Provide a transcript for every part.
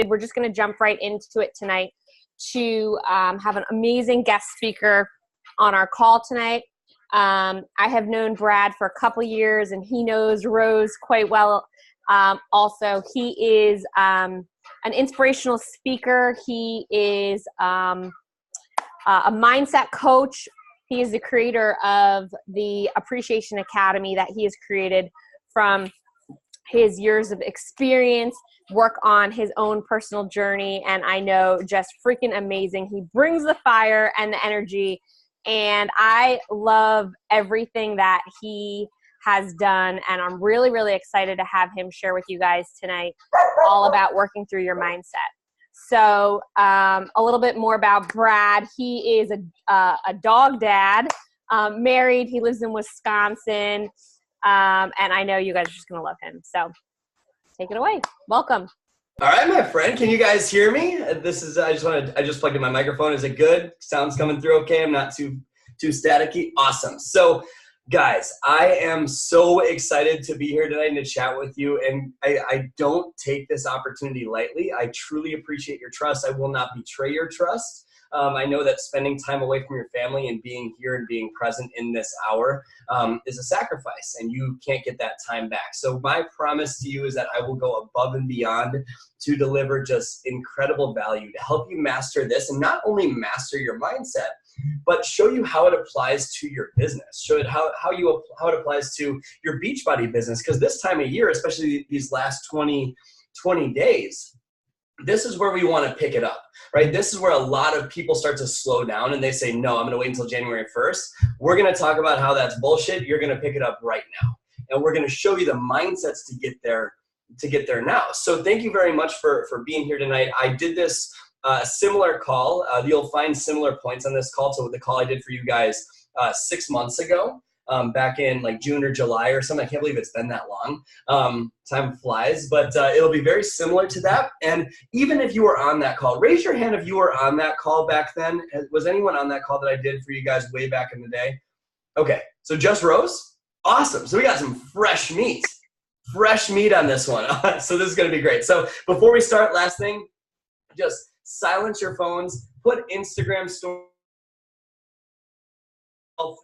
We're just going to jump right into it tonight to have an amazing guest speaker on our call tonight. I have known Brad for a couple years, and he knows Rose quite well. Also, he is an inspirational speaker. He is a mindset coach. He is the creator of the Appreciation Academy that he has created from his years of experience, work on his own personal journey, and I know just freaking amazing. He brings the fire and the energy, and I love everything that he has done, and I'm really, really excited to have him share with you guys tonight all about working through your mindset. So a little bit more about Brad. He is a dog dad, married. He lives in Wisconsin. And I know you guys are just going to love him. So take it away. Welcome. All right, my friend. Can you guys hear me? This is, I just plugged in my microphone. Is it good? Sound's coming through okay? I'm not too staticky. Awesome. So guys, I am so excited to be here tonight and to chat with you. And I don't take this opportunity lightly. I truly appreciate your trust. I will not betray your trust. I know that spending time away from your family and being here and being present in this hour is a sacrifice, and you can't get that time back. So my promise to you is that I will go above and beyond to deliver just incredible value to help you master this, and not only master your mindset, but show you how it applies to your business. Show it how it applies to your Beachbody business, because this time of year, especially these last 20 days, this is where we want to pick it up, right? This is where a lot of people start to slow down and they say, no, I'm going to wait until January 1st. We're going to talk about how that's bullshit. You're going to pick it up right now. And we're going to show you the mindsets to get there now. So thank you very much for being here tonight. I did this similar call. You'll find similar points on this call to the call I did for you guys 6 months ago. Back in like June or July or something. I can't believe it's been that long. Time flies, but it'll be very similar to that. And even if you were on that call, raise your hand if you were on that call back then. Was anyone on that call that I did for you guys way back in the day? Okay, so just Rose? Awesome. So we got some fresh meat on this one. So this is going to be great. So before we start, last thing, just silence your phones, put Instagram stories,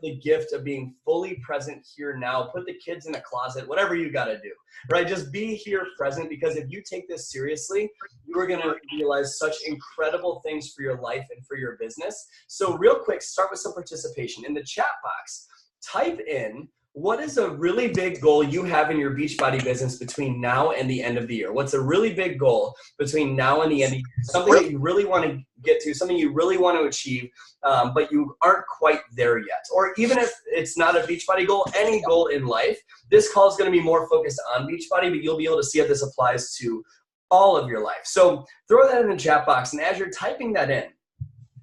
the gift of being fully present here now. Put the kids in a closet, whatever you got to do, right? Just be here present, because if you take this seriously, you are going to realize such incredible things for your life and for your business. So real quick, start with some participation. In the chat box, type in, what is a really big goal you have in your Beachbody business between now and the end of the year? What's a really big goal between now and the end of the year? Something that you really want to get to, something you really want to achieve, but you aren't quite there yet. Or even if it's not a Beachbody goal, any goal in life, this call is going to be more focused on Beachbody, but you'll be able to see if this applies to all of your life. So throw that in the chat box, and as you're typing that in,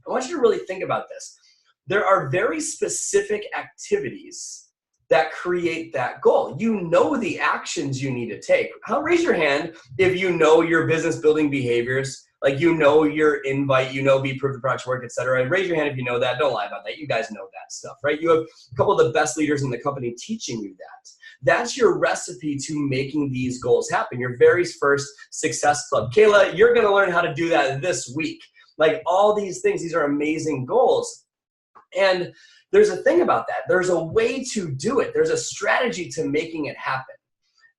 I want you to really think about this. There are very specific activities that create that goal. You know the actions you need to take. Raise your hand if you know your business building behaviors, like you know your invite, you know be proof the project work, etc. Raise your hand if you know that. Don't lie about that. You guys know that stuff, right? You have a couple of the best leaders in the company teaching you that. That's your recipe to making these goals happen. Your very first success club. Kayla, you're going to learn how to do that this week. Like all these things, these are amazing goals. And there's a thing about that. There's a way to do it. There's a strategy to making it happen.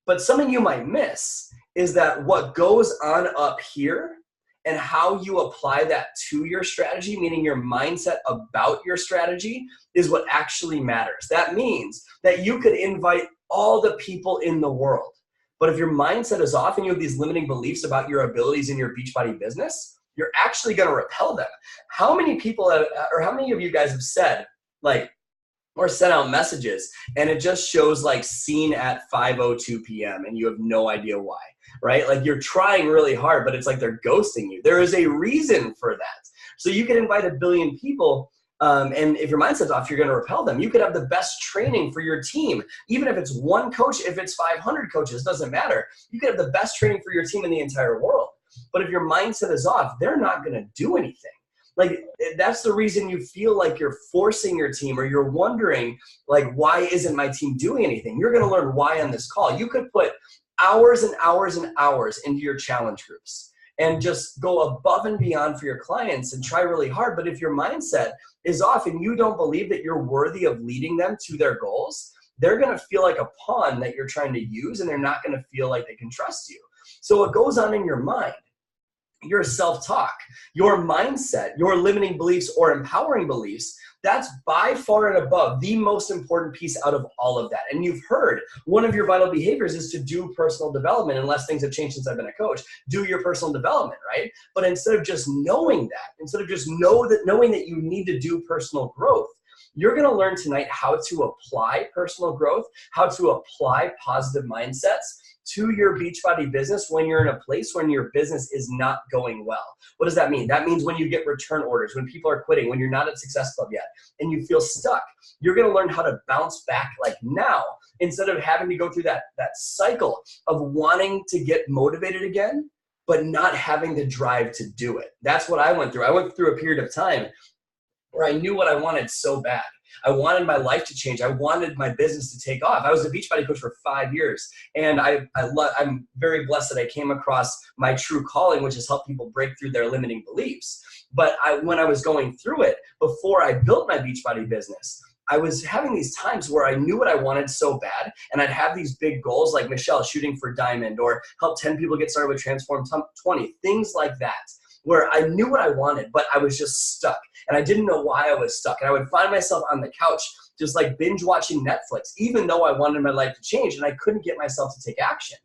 But something you might miss is that what goes on up here and how you apply that to your strategy, meaning your mindset about your strategy, is what actually matters. That means that you could invite all the people in the world. But if your mindset is off and you have these limiting beliefs about your abilities in your Beachbody business, you're actually going to repel them. How many people or how many of you guys have said, or sent out messages, and it just shows like seen at 5:02 p.m. and you have no idea why, right? Like you're trying really hard, but it's like they're ghosting you. There is a reason for that. So you can invite 1 billion people, and if your mindset's off, you're going to repel them. You could have the best training for your team, even if it's one coach, if it's 500 coaches, doesn't matter. You could have the best training for your team in the entire world. But if your mindset is off, they're not going to do anything. Like, that's the reason you feel like you're forcing your team, or you're wondering, like, why isn't my team doing anything? You're going to learn why on this call. You could put hours and hours and hours into your challenge groups. and just go above and beyond for your clients and try really hard. But if your mindset is off and you don't believe that you're worthy of leading them to their goals, they're going to feel like a pawn that you're trying to use, and they're not going to feel like they can trust you. So what goes on in your mind, your self-talk, your mindset, your limiting beliefs or empowering beliefs, that's by far and above the most important piece out of all of that. And you've heard one of your vital behaviors is to do personal development, unless things have changed since I've been a coach. Do your personal development, right? But instead of just knowing that, instead of just knowing that you need to do personal growth, you're going to learn tonight how to apply personal growth, how to apply positive mindsets to your Beachbody business when you're in a place when your business is not going well. What does that mean? That means when you get return orders, when people are quitting, when you're not at Success Club yet, and you feel stuck, you're going to learn how to bounce back like now, instead of having to go through that cycle of wanting to get motivated again, but not having the drive to do it. That's what I went through. I went through a period of time where I knew what I wanted so bad. I wanted my life to change. I wanted my business to take off. I was a Beachbody coach for 5 years, and I'm very blessed that I came across my true calling, which is help people break through their limiting beliefs. But when I was going through it, before I built my Beachbody business, I was having these times where I knew what I wanted so bad, and I'd have these big goals like Michelle shooting for Diamond, or help 10 people get started with Transform 20, things like that, where I knew what I wanted, but I was just stuck. And I didn't know why I was stuck. And I would find myself on the couch just like binge watching Netflix, even though I wanted my life to change, and I couldn't get myself to take action.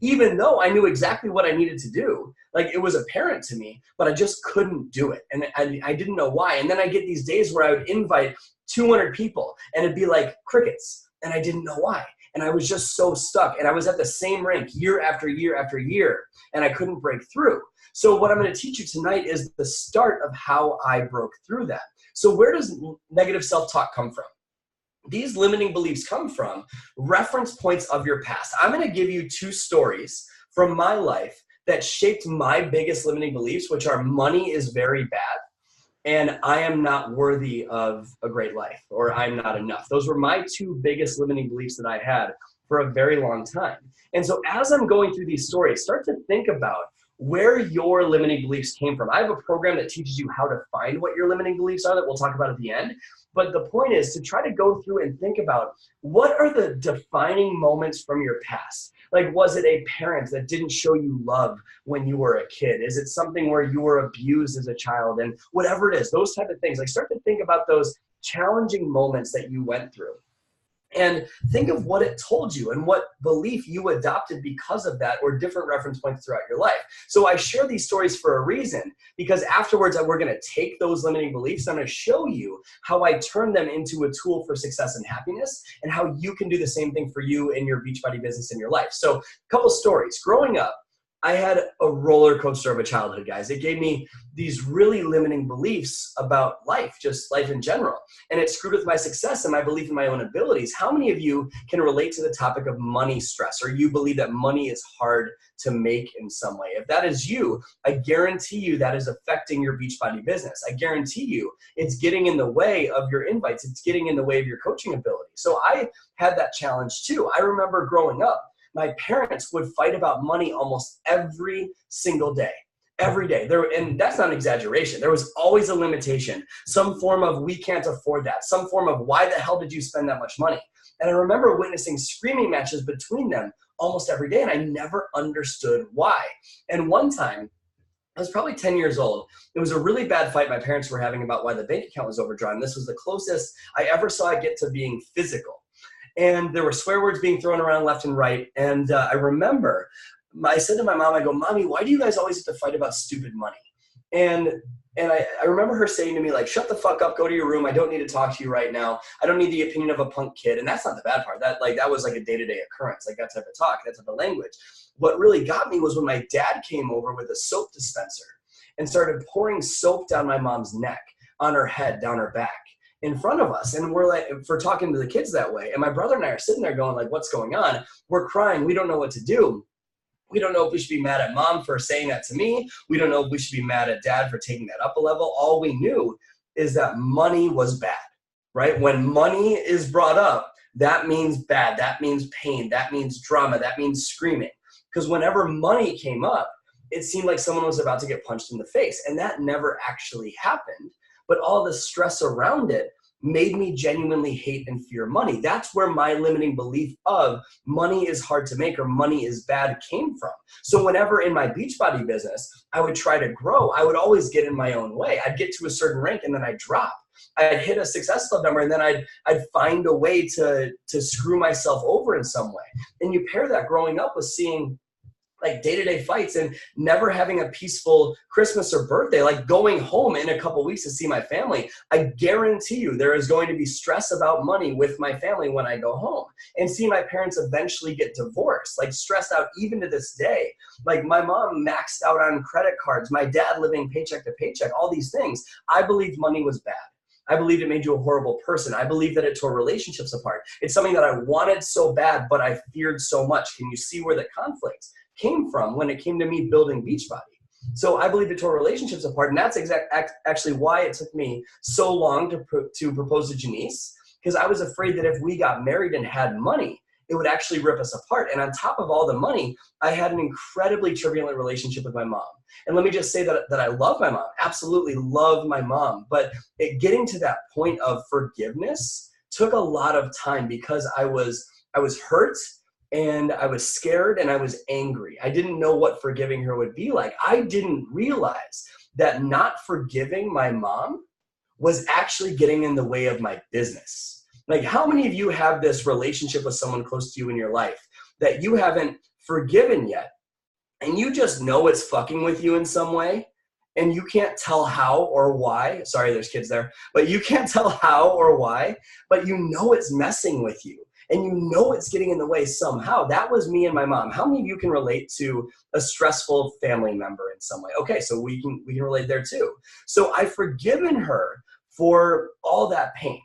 Even though I knew exactly what I needed to do, like it was apparent to me, but I just couldn't do it. And I didn't know why. And then I get these days where I would invite 200 people and it'd be like crickets, and I didn't know why. And I was just so stuck, and I was at the same rink year after year after year, and I couldn't break through. So what I'm going to teach you tonight is the start of how I broke through that. So where does negative self-talk come from? These limiting beliefs come from reference points of your past. I'm going to give you 2 stories from my life that shaped my biggest limiting beliefs, which are money is very bad, and I am not worthy of a great life, or I'm not enough. Those were my 2 biggest limiting beliefs that I had for a very long time. And so as I'm going through these stories, start to think about where your limiting beliefs came from. I have a program that teaches you how to find what your limiting beliefs are that we'll talk about at the end. But the point is to try to go through and think about, what are the defining moments from your past? Like, was it a parent that didn't show you love when you were a kid? Is it something where you were abused as a child? And whatever it is, those type of things, like start to think about those challenging moments that you went through. And think of what it told you and what belief you adopted because of that, or different reference points throughout your life. So I share these stories for a reason, because afterwards we're going to take those limiting beliefs. I'm going to show you how I turn them into a tool for success and happiness, and how you can do the same thing for you in your Beachbody business in your life. So a couple stories. Growing up, I had a roller coaster of a childhood, guys. It gave me these really limiting beliefs about life, just life in general. And it screwed with my success and my belief in my own abilities. How many of you can relate to the topic of money stress, or you believe that money is hard to make in some way? If that is you, I guarantee you that is affecting your Beachbody business. I guarantee you it's getting in the way of your invites. It's getting in the way of your coaching ability. So I had that challenge too. I remember growing up, my parents would fight about money almost every single day. Every day. And that's not an exaggeration. There was always a limitation, some form of we can't afford that, some form of why the hell did you spend that much money? And I remember witnessing screaming matches between them almost every day, and I never understood why. And one time, I was probably 10 years old. It was a really bad fight my parents were having about why the bank account was overdrawn. This was the closest I ever saw it get to being physical. And there were swear words being thrown around left and right. And I remember I said to my mom, I go, "Mommy, why do you guys always have to fight about stupid money?" And I remember her saying to me, like, "Shut the fuck up, go to your room. I don't need to talk to you right now. I don't need the opinion of a punk kid." And that's not the bad part. That was like a day-to-day occurrence, like that type of talk, that type of language. What really got me was when my dad came over with a soap dispenser and started pouring soap down my mom's neck, on her head, down her back, in front of us. And we're like, for talking to the kids that way. And my brother and I are sitting there going like, what's going on? We're crying. We don't know what to do. We don't know if we should be mad at mom for saying that to me. We don't know if we should be mad at dad for taking that up a level. All we knew is that money was bad, right? When money is brought up, that means bad. That means pain. That means drama. That means screaming. Because whenever money came up, it seemed like someone was about to get punched in the face. And that never actually happened. But all the stress around it made me genuinely hate and fear money. That's where my limiting belief of money is hard to make or money is bad came from. So whenever in my Beachbody business, I would try to grow, I would always get in my own way. I'd get to a certain rank and then I'd drop. I'd hit a success club number and then I'd find a way to screw myself over in some way. And you pair that growing up with seeing like day-to-day fights and never having a peaceful Christmas or birthday, like going home in a couple weeks to see my family. I guarantee you there is going to be stress about money with my family when I go home, and see my parents eventually get divorced, like stressed out even to this day. Like my mom maxed out on credit cards, my dad living paycheck to paycheck, all these things. I believed money was bad. I believed it made you a horrible person. I believed that it tore relationships apart. It's something that I wanted so bad, but I feared so much. Can you see where the conflict came from when it came to me building Beachbody? So I believe it tore relationships apart. And that's actually why it took me so long to propose to Janice, because I was afraid that if we got married and had money, it would actually rip us apart. And on top of all the money, I had an incredibly turbulent relationship with my mom. And let me just say that I love my mom, absolutely love my mom. But getting to that point of forgiveness took a lot of time because I was hurt and I was scared and I was angry. I didn't know what forgiving her would be like. I didn't realize that not forgiving my mom was actually getting in the way of my business. Like, how many of you have this relationship with someone close to you in your life that you haven't forgiven yet, and you just know it's fucking with you in some way, and you can't tell how or why? Sorry, there's kids there, but you can't tell how or why, but you know it's messing with you, and you know it's getting in the way somehow. That was me and my mom. How many of you can relate to a stressful family member in some way? Okay, so we can relate there too. So I've forgiven her for all that pain.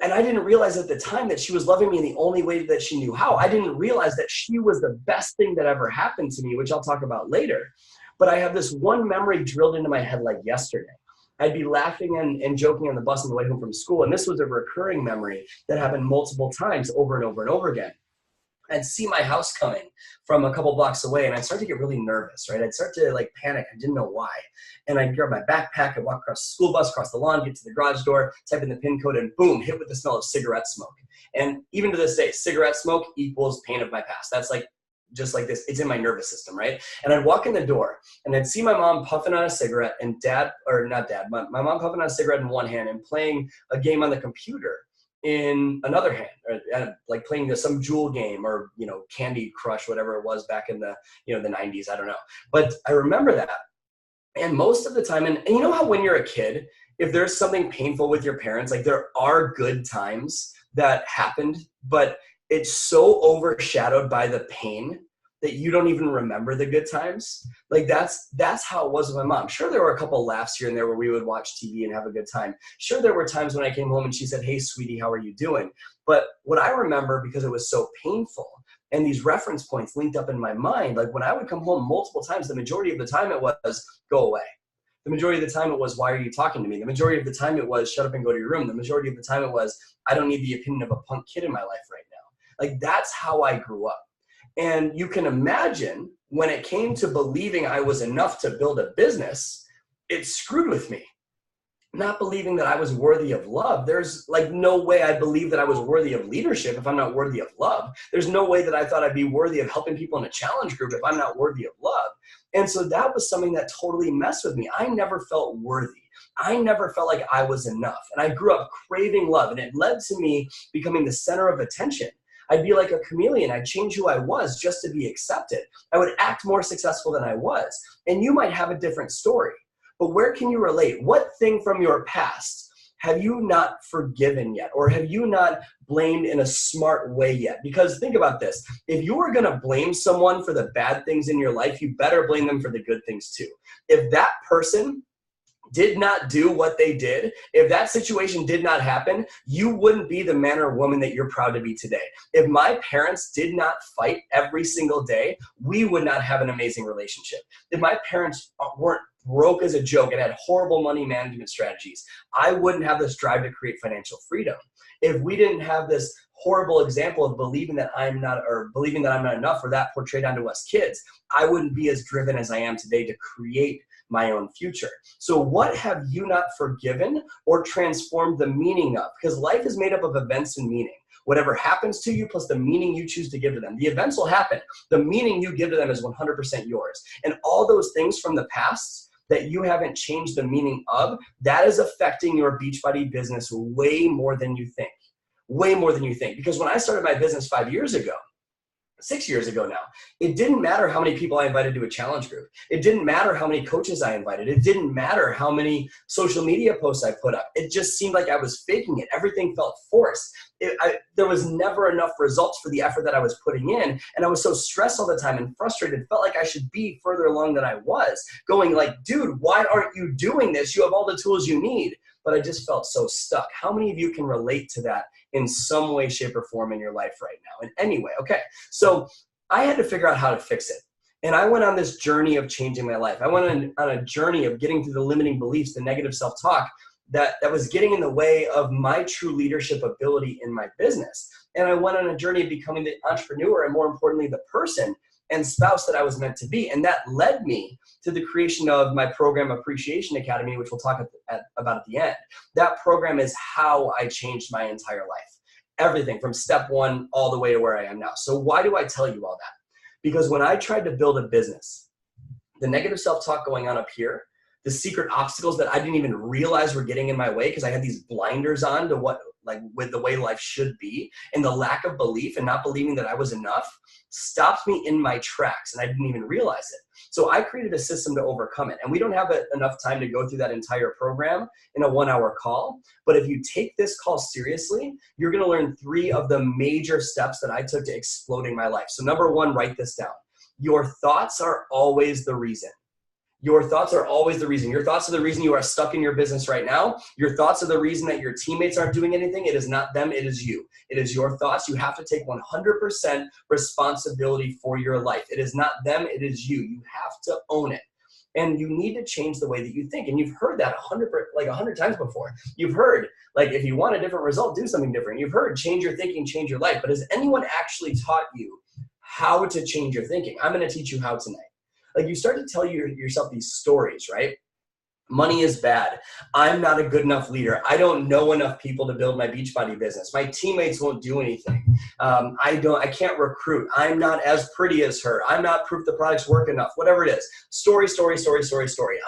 And I didn't realize at the time that she was loving me in the only way that she knew how. I didn't realize that she was the best thing that ever happened to me, which I'll talk about later. But I have this one memory drilled into my head like yesterday. I'd be laughing and joking on the bus on the way home from school. And this was a recurring memory that happened multiple times over and over and over again. I'd see my house coming from a couple blocks away, and I'd start to get really nervous, right? I'd start to like panic. I didn't know why. And I'd grab my backpack and walk across the school bus, across the lawn, get to the garage door, type in the PIN code, and boom, hit with the smell of cigarette smoke. And even to this day, cigarette smoke equals pain of my past. That's like, just like this, it's in my nervous system, right? And I'd walk in the door and I'd see my mom puffing on a cigarette and my mom puffing on a cigarette in one hand and playing a game on the computer in another hand, or like playing some Jewel game or, Candy Crush, whatever it was back in the, the 90s, I don't know. But I remember that. And most of the time, and you know how when you're a kid, if there's something painful with your parents, like there are good times that happened, but it's so overshadowed by the pain that you don't even remember the good times. Like that's how it was with my mom. Sure, there were a couple laughs here and there where we would watch TV and have a good time. Sure, there were times when I came home and she said, "Hey, sweetie, how are you doing?" But what I remember, because it was so painful and these reference points linked up in my mind, like when I would come home multiple times, the majority of the time it was, "Go away." The majority of the time it was, "Why are you talking to me?" The majority of the time it was, "Shut up and go to your room." The majority of the time it was, "I don't need the opinion of a punk kid in my life right now." Like that's how I grew up. And you can imagine when it came to believing I was enough to build a business, it screwed with me. Not believing that I was worthy of love. There's like no way I believe that I was worthy of leadership if I'm not worthy of love. There's no way that I thought I'd be worthy of helping people in a challenge group if I'm not worthy of love. And so that was something that totally messed with me. I never felt worthy. I never felt like I was enough. And I grew up craving love, and it led to me becoming the center of attention. I'd be like a chameleon. I'd change who I was just to be accepted. I would act more successful than I was. And you might have a different story. But where can you relate? What thing from your past have you not forgiven yet? Or have you not blamed in a smart way yet? Because think about this. If you are going to blame someone for the bad things in your life, you better blame them for the good things too. If that person did not do what they did, if that situation did not happen, you wouldn't be the man or woman that you're proud to be today. If my parents did not fight every single day, we would not have an amazing relationship. If my parents weren't broke as a joke and had horrible money management strategies, I wouldn't have this drive to create financial freedom. If we didn't have this horrible example of believing that I'm not enough, or that portrayed onto us kids, I wouldn't be as driven as I am today to create my own future. So what have you not forgiven or transformed the meaning of? Because life is made up of events and meaning. Whatever happens to you plus the meaning you choose to give to them. The events will happen. The meaning you give to them is 100% yours. And all those things from the past that you haven't changed the meaning of, that is affecting your Beachbody business way more than you think. Way more than you think. Because when I started my business 5 years ago, 6 years ago now, it didn't matter how many people I invited to a challenge group. It didn't matter how many coaches I invited. It didn't matter how many social media posts I put up. It just seemed like I was faking it. Everything felt forced. There was never enough results for the effort that I was putting in. And I was so stressed all the time and frustrated. Felt like I should be further along than I was. Going like, dude, why aren't you doing this? You have all the tools you need. But I just felt so stuck. How many of you can relate to that in some way, shape, or form in your life right now? And anyway, okay, so I had to figure out how to fix it. And I went on this journey of changing my life. I went on a journey of getting through the limiting beliefs, the negative self-talk that was getting in the way of my true leadership ability in my business. And I went on a journey of becoming the entrepreneur and, more importantly, the person and spouse that I was meant to be. And that led me to the creation of my program, Appreciation Academy, which we'll talk about at the end. That program is how I changed my entire life. Everything from step one all the way to where I am now. So why do I tell you all that? Because when I tried to build a business, the negative self-talk going on up here, the secret obstacles that I didn't even realize were getting in my way because I had these blinders on to with the way life should be, and the lack of belief and not believing that I was enough stopped me in my tracks, and I didn't even realize it. So I created a system to overcome it. And we don't have enough time to go through that entire program in a 1-hour call. But if you take this call seriously, you're going to learn 3 of the major steps that I took to exploding my life. So number 1, write this down. Your thoughts are always the reason. Your thoughts are always the reason. Your thoughts are the reason you are stuck in your business right now. Your thoughts are the reason that your teammates aren't doing anything. It is not them, it is you. It is your thoughts. You have to take 100% responsibility for your life. It is not them, it is you. You have to own it. And you need to change the way that you think. And you've heard that 100 times before. You've heard, if you want a different result, do something different. You've heard, change your thinking, change your life. But has anyone actually taught you how to change your thinking? I'm going to teach you how tonight. You start to tell yourself these stories, right? Money is bad. I'm not a good enough leader. I don't know enough people to build my Beachbody business. My teammates won't do anything. I can't recruit. I'm not as pretty as her. I'm not proof the products work enough. Whatever it is. Story.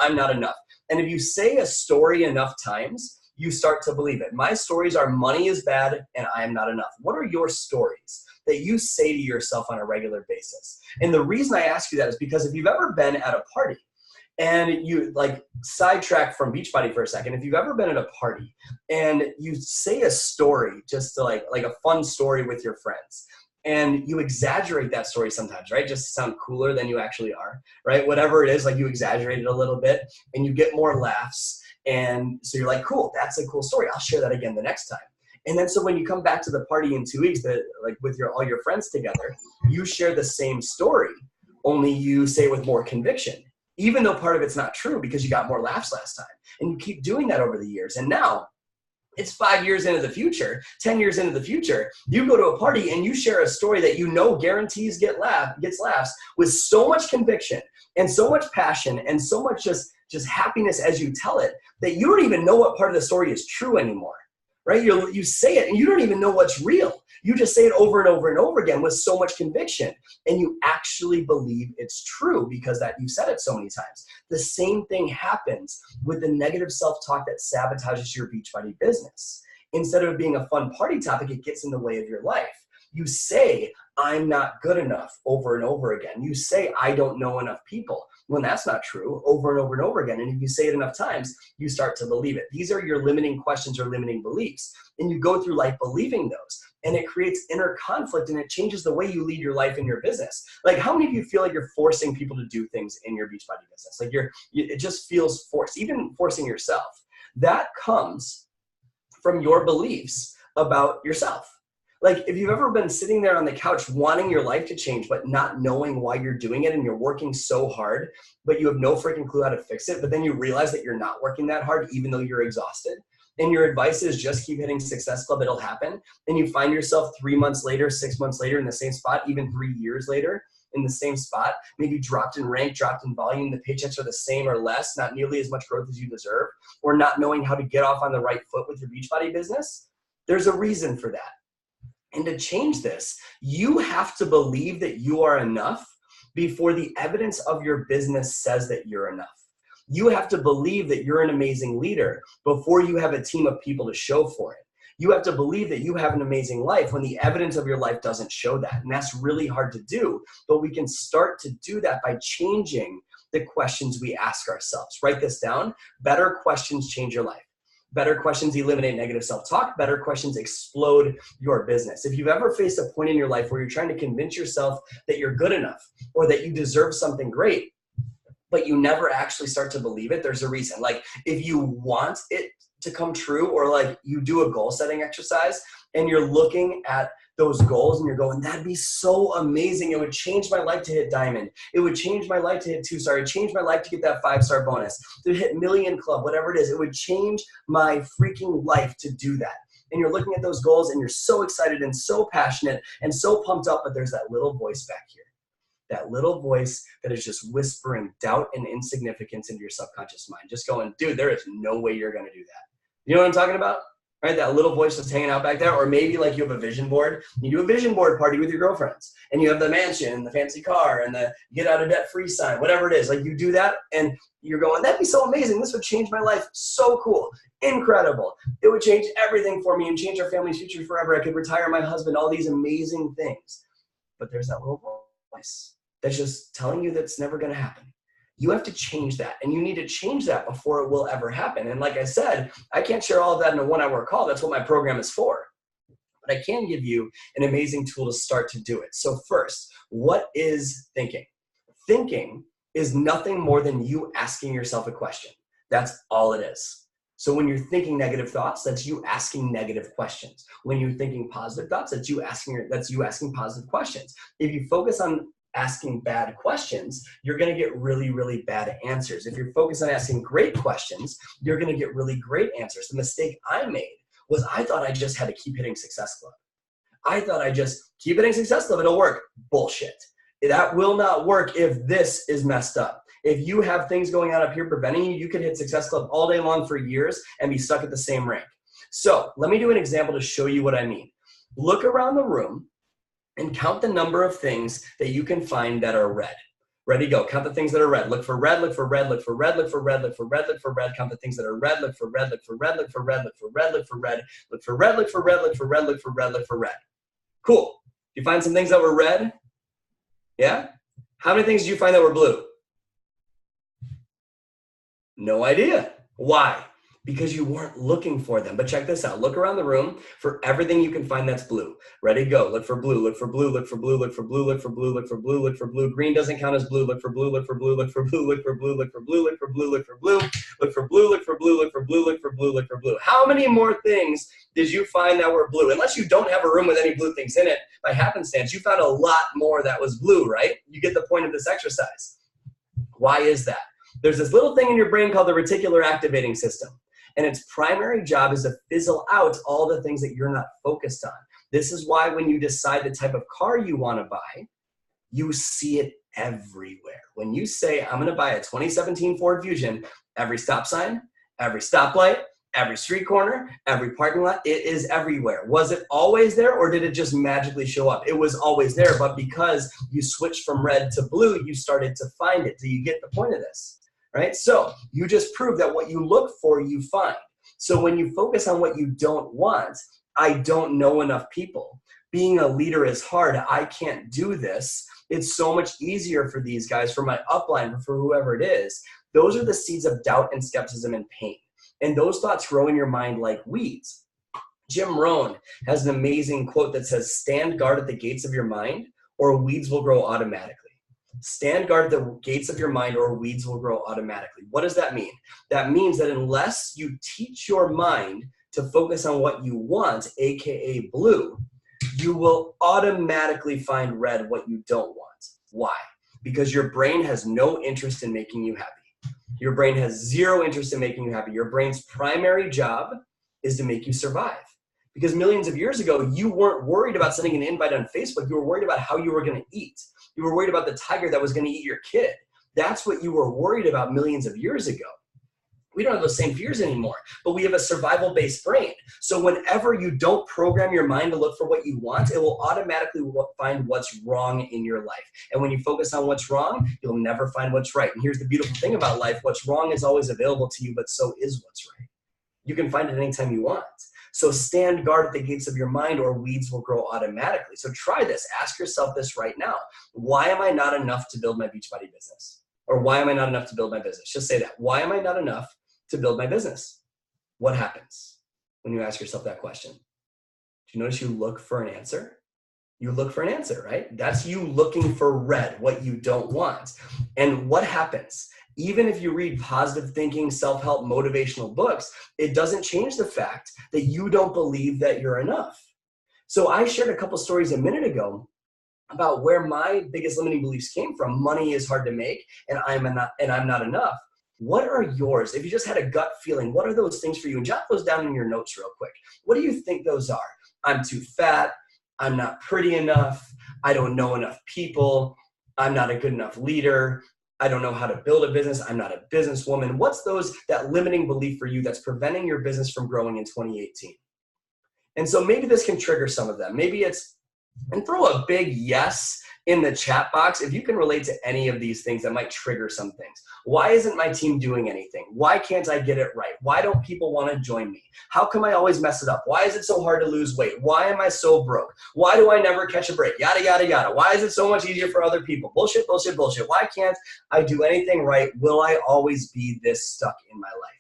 I'm not enough. And if you say a story enough times, you start to believe it. My stories are money is bad and I am not enough. What are your stories that you say to yourself on a regular basis? And the reason I ask you that is because if you've ever been at a party and you sidetrack from Beachbody for a second, if you've ever been at a party and you say a story, just to like a fun story with your friends, and you exaggerate that story sometimes, right? Just to sound cooler than you actually are, right? Whatever it is, you exaggerate it a little bit and you get more laughs. And so you're like, cool, that's a cool story. I'll share that again the next time. And then so when you come back to the party in 2 weeks, with all your friends together, you share the same story, only you say it with more conviction, even though part of it's not true because you got more laughs last time. And you keep doing that over the years. And now it's 5 years into the future, 10 years into the future, you go to a party and you share a story that you know guarantees gets laughs with so much conviction and so much passion and so much just happiness as you tell it that you don't even know what part of the story is true anymore. Right? You say it and you don't even know what's real. You just say it over and over and over again with so much conviction. And you actually believe it's true because that you said it so many times. The same thing happens with the negative self-talk that sabotages your Beachbody business. Instead of it being a fun party topic, it gets in the way of your life. You say, I'm not good enough over and over again. You say, I don't know enough people. When that's not true, over and over and over again. And if you say it enough times, you start to believe it. These are your limiting questions or limiting beliefs. And you go through life believing those. and it creates inner conflict, and it changes the way you lead your life and your business. Like, how many of you feel like you're forcing people to do things in your Beachbody business? Like it just feels forced, even forcing yourself. That comes from your beliefs about yourself. Like, if you've ever been sitting there on the couch wanting your life to change, but not knowing why you're doing it, and you're working so hard, but you have no freaking clue how to fix it, but then you realize that you're not working that hard, even though you're exhausted, and your advice is just keep hitting Success Club, it'll happen, and you find yourself 3 months later, 6 months later in the same spot, even 3 years later in the same spot, maybe dropped in rank, dropped in volume, the paychecks are the same or less, not nearly as much growth as you deserve, or not knowing how to get off on the right foot with your Beachbody business, there's a reason for that. And to change this, you have to believe that you are enough before the evidence of your business says that you're enough. You have to believe that you're an amazing leader before you have a team of people to show for it. You have to believe that you have an amazing life when the evidence of your life doesn't show that. And that's really hard to do, but we can start to do that by changing the questions we ask ourselves. Write this down. Better questions change your life. Better questions eliminate negative self-talk. Better questions explode your business. If you've ever faced a point in your life where you're trying to convince yourself that you're good enough or that you deserve something great, but you never actually start to believe it, there's a reason. Like, if you want it to come true, or like you do a goal setting exercise and you're looking at those goals and you're going, that'd be so amazing. It would change my life to hit diamond. It would change my life to hit 2-star. It'd change my life to get that 5-star bonus, to hit million club, whatever it is. It would change my freaking life to do that. And you're looking at those goals and you're so excited and so passionate and so pumped up, but there's that little voice back here. That little voice that is just whispering doubt and insignificance into your subconscious mind. Just going, dude, there is no way you're going to do that. You know what I'm talking about? Right? That little voice that's hanging out back there. Or maybe like you have a vision board. You do a vision board party with your girlfriends and you have the mansion and the fancy car and the get out of debt free sign, whatever it is. Like, you do that and you're going, that'd be so amazing. This would change my life. So cool. Incredible. It would change everything for me and change our family's future forever. I could retire my husband, all these amazing things. But there's that little voice that's just telling you that's never going to happen. You have to change that, and you need to change that before it will ever happen. And like I said, I can't share all of that in a 1-hour call. That's what my program is for. But I can give you an amazing tool to start to do it. So first, what is thinking? Thinking is nothing more than you asking yourself a question. That's all it is. So when you're thinking negative thoughts, that's you asking negative questions. When you're thinking positive thoughts, that's you asking positive questions. If you focus on asking bad questions, you're going to get really, really bad answers. If you're focused on asking great questions, you're going to get really great answers. The mistake I made was I thought I just had to keep hitting Success Club. I thought I just keep hitting Success Club, it'll work. Bullshit. That will not work if this is messed up. If you have things going on up here preventing you, you could hit Success Club all day long for years and be stuck at the same rank. So let me do an example to show you what I mean. Look around the room and count the number of things that you can find that are red. Ready, go. Count the things that are red. Look for red, look for red, look for red, look for red, look for red, look for red. Count the things that are red, look for red, look for red, look for red, look for red, look for red, look for red, look for red, look for red, look for red, look for red. Cool. You find some things that were red? Yeah? How many things did you find that were blue? No idea. Why? Because you weren't looking for them. But check this out. Look around the room for everything you can find that's blue. Ready, go. Look for blue, look for blue, look for blue, look for blue, look for blue, look for blue, look for blue. Green doesn't count as blue. Look for blue, look for blue, look for blue, look for blue, look for blue, look for blue, look for blue, look for blue, look for blue, look for blue, look for blue, look for blue. How many more things did you find that were blue? Unless you don't have a room with any blue things in it, by happenstance, you found a lot more that was blue, right? You get the point of this exercise. Why is that? There's this little thing in your brain called the reticular activating system. And its primary job is to fizzle out all the things that you're not focused on. This is why when you decide the type of car you want to buy, you see it everywhere. When you say, I'm going to buy a 2017 Ford Fusion, every stop sign, every stoplight, every street corner, every parking lot, it is everywhere. Was it always there, or did it just magically show up? It was always there, but because you switched from red to blue, you started to find it. Do you get the point of this? Right? So you just prove that what you look for, you find. So when you focus on what you don't want, I don't know enough people. Being a leader is hard. I can't do this. It's so much easier for these guys, for my upline, for whoever it is. Those are the seeds of doubt and skepticism and pain. And those thoughts grow in your mind like weeds. Jim Rohn has an amazing quote that says, stand guard at the gates of your mind or weeds will grow automatically. Stand guard at the gates of your mind or weeds will grow automatically. What does that mean? That means that unless you teach your mind to focus on what you want, AKA blue, you will automatically find red what you don't want. Why? Because your brain has no interest in making you happy. Your brain has zero interest in making you happy. Your brain's primary job is to make you survive. Because millions of years ago, you weren't worried about sending an invite on Facebook. You were worried about how you were going to eat. You were worried about the tiger that was going to eat your kid. That's what you were worried about millions of years ago. We don't have those same fears anymore, but we have a survival-based brain. So whenever you don't program your mind to look for what you want, it will automatically find what's wrong in your life. And when you focus on what's wrong, you'll never find what's right. And here's the beautiful thing about life. What's wrong is always available to you, but so is what's right. You can find it anytime you want. So stand guard at the gates of your mind or weeds will grow automatically. So try this. Ask yourself this right now. Why am I not enough to build my Beachbody business? Or why am I not enough to build my business? Just say that. Why am I not enough to build my business? What happens when you ask yourself that question? Do you notice you look for an answer? You look for an answer, right? That's you looking for red, what you don't want. And what happens? Even if you read positive thinking, self-help, motivational books, it doesn't change the fact that you don't believe that you're enough. So I shared a couple stories a minute ago about where my biggest limiting beliefs came from. Money is hard to make, and I'm not enough. What are yours? If you just had a gut feeling, what are those things for you? And jot those down in your notes real quick. What do you think those are? I'm too fat. I'm not pretty enough. I don't know enough people. I'm not a good enough leader. I don't know how to build a business. I'm not a businesswoman. What's that limiting belief for you that's preventing your business from growing in 2018? And so maybe this can trigger some of them. Maybe it's, and throw a big yes in the chat box if you can relate to any of these things that might trigger some things. Why isn't my team doing anything? Why can't I get it right? Why don't people want to join me? How come I always mess it up? Why is it so hard to lose weight? Why am I so broke? Why do I never catch a break? Yada, yada, yada. Why is it so much easier for other people? Bullshit, bullshit, bullshit. Why can't I do anything right? Will I always be this stuck in my life?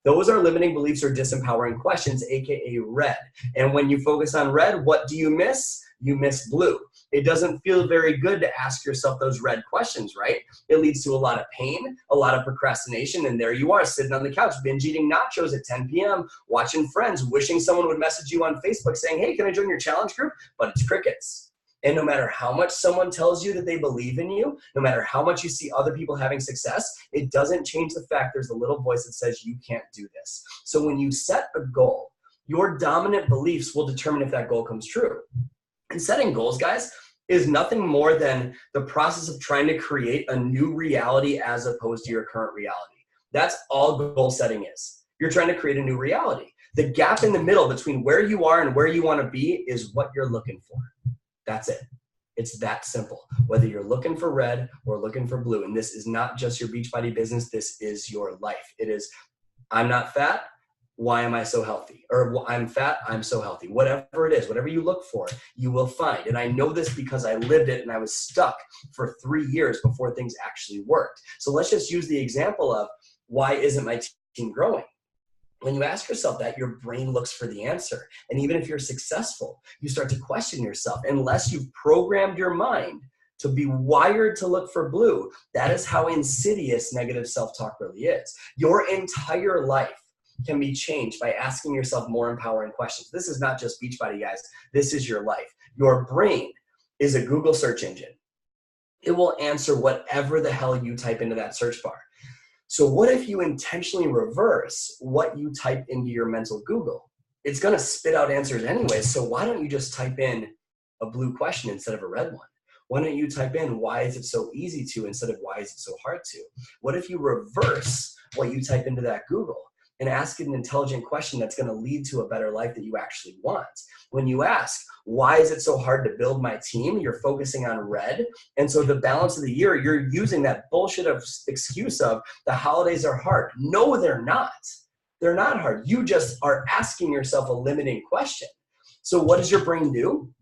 Those are limiting beliefs or disempowering questions, AKA red. And when you focus on red, what do you miss? You miss blue. It doesn't feel very good to ask yourself those red questions, right? It leads to a lot of pain, a lot of procrastination, and there you are sitting on the couch, binge eating nachos at 10 p.m., watching Friends, wishing someone would message you on Facebook saying, hey, can I join your challenge group? But it's crickets. And no matter how much someone tells you that they believe in you, no matter how much you see other people having success, it doesn't change the fact there's a little voice that says you can't do this. So when you set a goal, your dominant beliefs will determine if that goal comes true. And setting goals, guys, is nothing more than the process of trying to create a new reality as opposed to your current reality. That's all goal setting is. You're trying to create a new reality. The gap in the middle between where you are and where you want to be is what you're looking for. That's it. It's that simple. Whether you're looking for red or looking for blue, and this is not just your Beachbody business, this is your life. It is, I'm not fat. Why am I so healthy? Or I'm fat, I'm so healthy. Whatever it is, whatever you look for, you will find. And I know this because I lived it and I was stuck for 3 years before things actually worked. So let's just use the example of why isn't my team growing? When you ask yourself that, your brain looks for the answer. And even if you're successful, you start to question yourself. Unless you've programmed your mind to be wired to look for blue, that is how insidious negative self-talk really is. Your entire life can be changed by asking yourself more empowering questions. This is not just Beachbody, guys. This is your life. Your brain is a Google search engine. It will answer whatever the hell you type into that search bar. So what if you intentionally reverse what you type into your mental Google? It's going to spit out answers anyway. So why don't you just type in a blue question instead of a red one? Why don't you type in, why is it so easy to, instead of why is it so hard to? What if you reverse what you type into that Google and ask it an intelligent question that's going to lead to a better life that you actually want? When you ask, why is it so hard to build my team? You're focusing on red. And so the balance of the year, you're using that bullshit of excuse of the holidays are hard. No, they're not. They're not hard. You just are asking yourself a limiting question. So what does your brain do?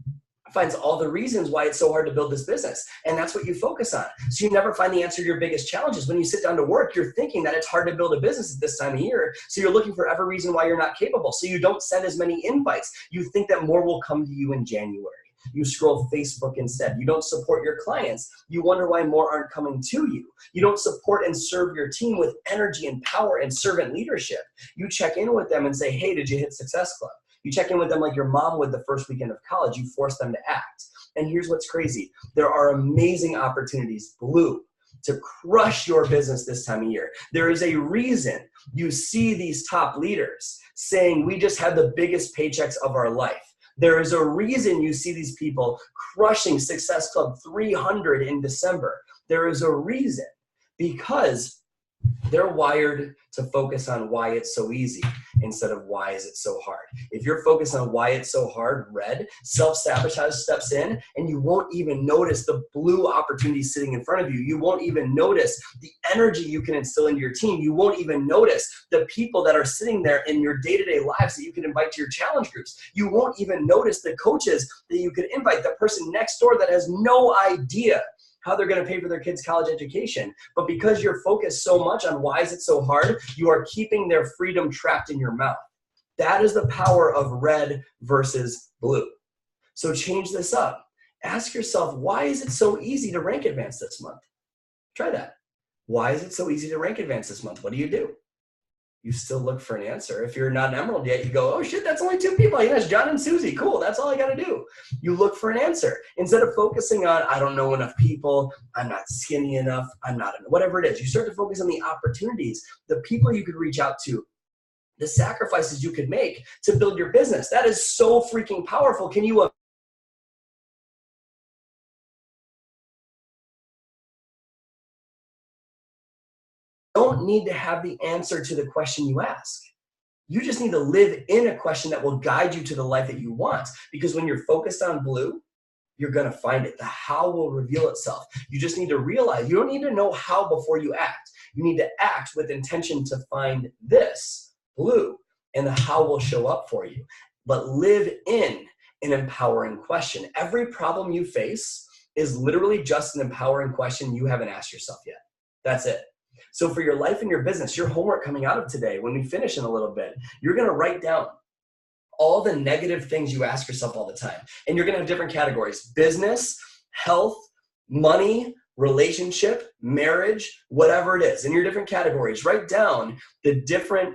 finds all the reasons why it's so hard to build this business. And that's what you focus on. So you never find the answer to your biggest challenges. When you sit down to work, you're thinking that it's hard to build a business at this time of year. So you're looking for every reason why you're not capable. So you don't send as many invites. You think that more will come to you in January. You scroll Facebook instead. You don't support your clients. You wonder why more aren't coming to you. You don't support and serve your team with energy and power and servant leadership. You check in with them and say, hey, did you hit Success Club? You check in with them like your mom would the first weekend of college. You force them to act. And here's what's crazy. There are amazing opportunities, Blue, to crush your business this time of year. There is a reason you see these top leaders saying, we just had the biggest paychecks of our life. There is a reason you see these people crushing Success Club 300 in December. There is a reason, because they're wired to focus on why it's so easy instead of why is it so hard. If you're focused on why it's so hard, red, self-sabotage steps in, and you won't even notice the blue opportunities sitting in front of you. You won't even notice the energy you can instill into your team. You won't even notice the people that are sitting there in your day-to-day lives that you can invite to your challenge groups. You won't even notice the coaches that you could invite, the person next door that has no idea how they're going to pay for their kids' college education. But because you're focused so much on why is it so hard, you are keeping their freedom trapped in your mouth. That is the power of red versus blue. So change this up. Ask yourself, why is it so easy to rank advance this month? Try that. Why is it so easy to rank advance this month? What do? You still look for an answer. If you're not an emerald yet, you go, oh shit, that's only 2 people. That's John and Susie. Cool, that's all I gotta do. You look for an answer. Instead of focusing on, I don't know enough people, I'm not skinny enough, I'm not, whatever it is. You start to focus on the opportunities, the people you could reach out to, the sacrifices you could make to build your business. That is so freaking powerful. Can you don't need to have the answer to the question you ask. You just need to live in a question that will guide you to the life that you want. Because when you're focused on blue, you're going to find it. The how will reveal itself. You just need to realize you don't need to know how before you act. You need to act with intention to find this, blue, and the how will show up for you. But live in an empowering question. Every problem you face is literally just an empowering question you haven't asked yourself yet. That's it. So for your life and your business, your homework coming out of today, when we finish in a little bit, you're going to write down all the negative things you ask yourself all the time. And you're going to have different categories: business, health, money, relationship, marriage, whatever it is. In your different categories, write down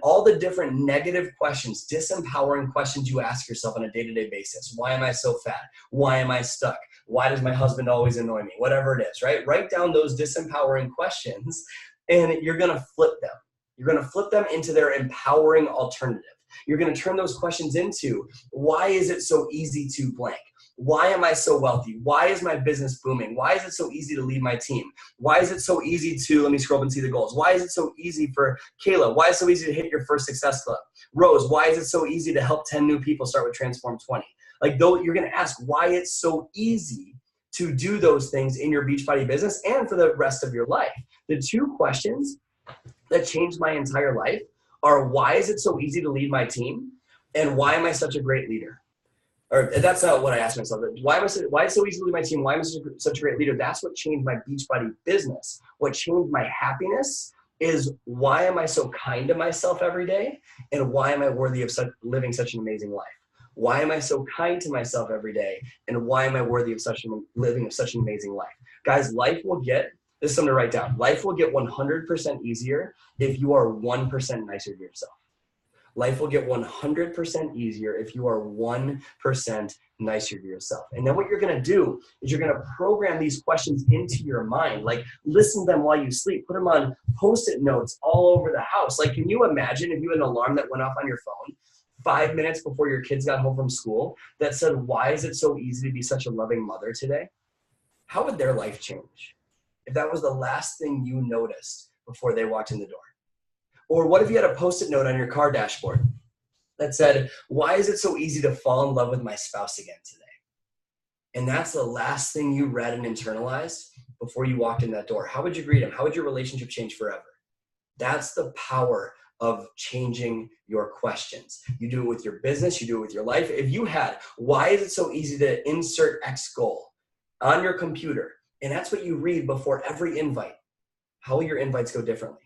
all the different negative questions, disempowering questions you ask yourself on a day-to-day basis. Why am I so fat? Why am I stuck? Why does my husband always annoy me? Whatever it is, right? Write down those disempowering questions, and you're going to flip them. You're going to flip them into their empowering alternative. You're going to turn those questions into, why is it so easy to blank? Why am I so wealthy? Why is my business booming? Why is it so easy to lead my team? Why is it so easy to, let me scroll up and see the goals. Why is it so easy for Kayla? Why is it so easy to hit your first Success Club? Rose, why is it so easy to help 10 new people start with Transform 20? Like, though, you're going to ask why it's so easy to do those things in your Beachbody business and for the rest of your life. The 2 questions that changed my entire life are, why is it so easy to lead my team? And why am I such a great leader? Or that's not what I asked myself. Why is it so easy to lead my team? Why am I such a great leader? That's what changed my Beachbody business. What changed my happiness is, why am I so kind to myself every day? And why am I worthy of living such an amazing life? Why am I so kind to myself every day? And why am I worthy of living such an amazing life? Guys, life will get, this is something to write down. Life will get 100% easier if you are 1% nicer to yourself. Life will get 100% easier if you are 1% nicer to yourself. And then what you're going to do is you're going to program these questions into your mind. Like, listen to them while you sleep. Put them on Post-it notes all over the house. Like, can you imagine if you had an alarm that went off on your phone 5 minutes before your kids got home from school that said, why is it so easy to be such a loving mother today? How would their life change if that was the last thing you noticed before they walked in the door? Or what if you had a Post-it note on your car dashboard that said, why is it so easy to fall in love with my spouse again today? And that's the last thing you read and internalized before you walked in that door. How would you greet him? How would your relationship change forever? That's the power of changing your questions. You do it with your business, you do it with your life. If you had, why is it so easy to insert X goal on your computer? And that's what you read before every invite. How will your invites go differently?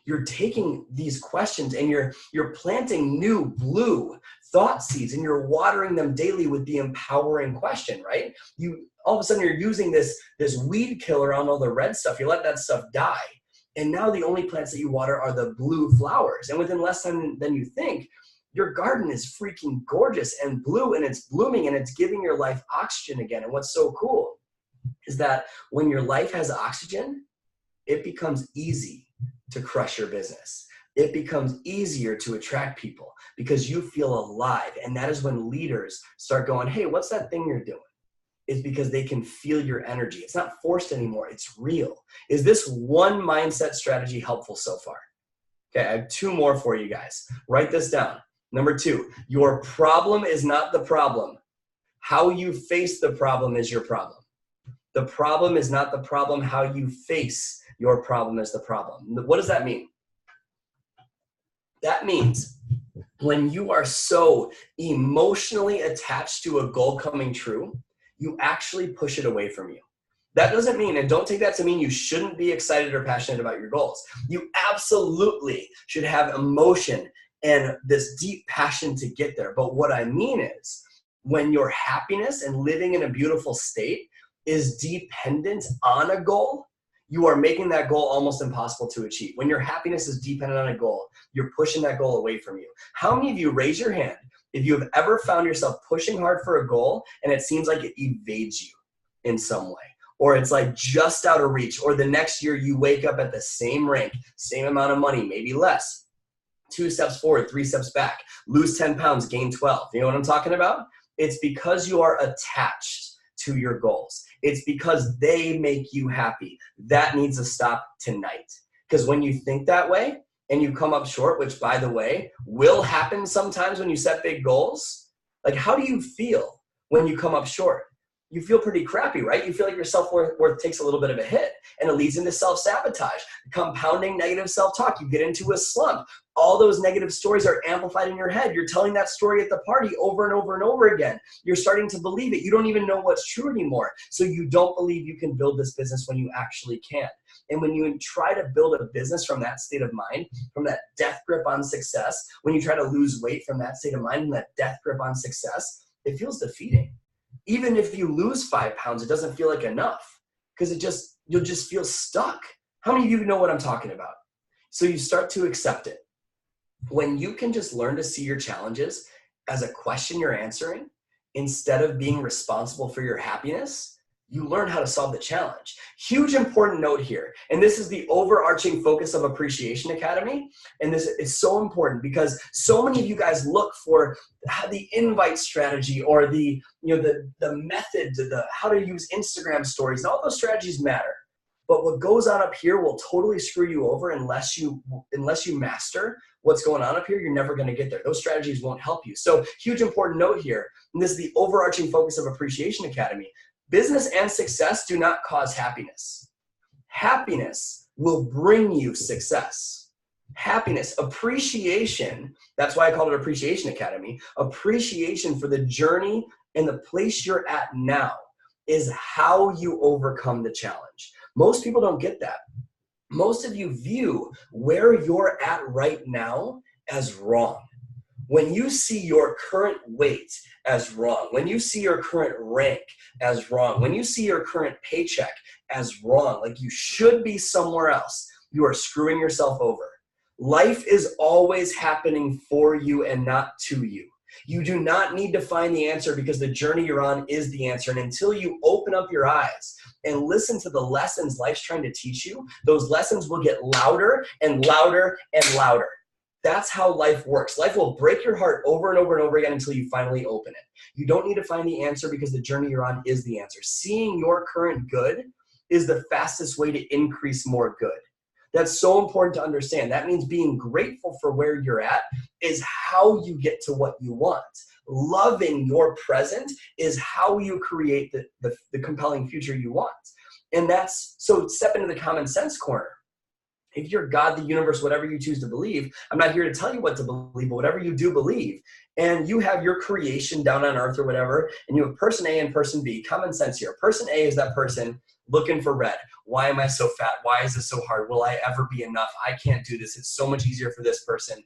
You're taking these questions and you're planting new blue thought seeds and you're watering them daily with the empowering question, right? You all of a sudden you're using this weed killer on all the red stuff. You let that stuff die. And now the only plants that you water are the blue flowers. And within less time than you think, your garden is freaking gorgeous and blue and it's blooming and it's giving your life oxygen again. And what's so cool is that when your life has oxygen, it becomes easy to crush your business. It becomes easier to attract people because you feel alive. And that is when leaders start going, hey, what's that thing you're doing? It's because they can feel your energy. It's not forced anymore. It's real. Is this one mindset strategy helpful so far? Okay, I have 2 more for you guys. Write this down. Number 2, your problem is not the problem. How you face the problem is your problem. The problem is not the problem. How you face your problem is the problem. What does that mean? That means when you are so emotionally attached to a goal coming true, you actually push it away from you. That doesn't mean, and don't take that to mean you shouldn't be excited or passionate about your goals. You absolutely should have emotion and this deep passion to get there. But what I mean is when your happiness and living in a beautiful state is dependent on a goal, you are making that goal almost impossible to achieve. When your happiness is dependent on a goal, you're pushing that goal away from you. How many of you, raise your hand, if you have ever found yourself pushing hard for a goal and it seems like it evades you in some way, or it's like just out of reach, or the next year you wake up at the same rank, same amount of money, maybe less, 2 steps forward, 3 steps back, lose 10 pounds, gain 12. You know what I'm talking about? It's because you are attached to your goals. It's because they make you happy. That needs to stop tonight. Because when you think that way and you come up short, which by the way, will happen sometimes when you set big goals, like how do you feel when you come up short? You feel pretty crappy, right? You feel like your self-worth takes a little bit of a hit and it leads into self-sabotage, compounding negative self-talk. You get into a slump. All those negative stories are amplified in your head. You're telling that story at the party over and over and over again. You're starting to believe it. You don't even know what's true anymore. So you don't believe you can build this business when you actually can. And when you try to build a business from that state of mind, from that death grip on success, when you try to lose weight from that state of mind and that death grip on success, it feels defeating. Even if you lose 5 pounds, it doesn't feel like enough because you'll just feel stuck. How many of you know what I'm talking about? So you start to accept it. When you can just learn to see your challenges as a question you're answering, instead of being responsible for your happiness, you learn how to solve the challenge. Huge important note here. And this is the overarching focus of Appreciation Academy. And this is so important because so many of you guys look for the invite strategy or the method, how to use Instagram stories. And all those strategies matter. But what goes on up here will totally screw you over unless you master what's going on up here. You're never going to get there. Those strategies won't help you. So huge important note here. And this is the overarching focus of Appreciation Academy. Business and success do not cause happiness. Happiness will bring you success. Happiness, appreciation, that's why I called it Appreciation Academy. Appreciation for the journey and the place you're at now is how you overcome the challenge. Most people don't get that. Most of you view where you're at right now as wrong. When you see your current weight as wrong, when you see your current rank as wrong, when you see your current paycheck as wrong, like you should be somewhere else, you are screwing yourself over. Life is always happening for you and not to you. You do not need to find the answer because the journey you're on is the answer. And until you open up your eyes and listen to the lessons life's trying to teach you, those lessons will get louder and louder and louder. That's how life works. Life will break your heart over and over and over again until you finally open it. You don't need to find the answer because the journey you're on is the answer. Seeing your current good is the fastest way to increase more good. That's so important to understand. That means being grateful for where you're at is how you get to what you want. Loving your present is how you create the compelling future you want. And that's, so step into the common sense corner. If you're God, the universe, whatever you choose to believe, I'm not here to tell you what to believe, but whatever you do believe, and you have your creation down on earth or whatever, and you have person A and person B, common sense here. Person A is that person looking for red. Why am I so fat? Why is this so hard? Will I ever be enough? I can't do this. It's so much easier for this person.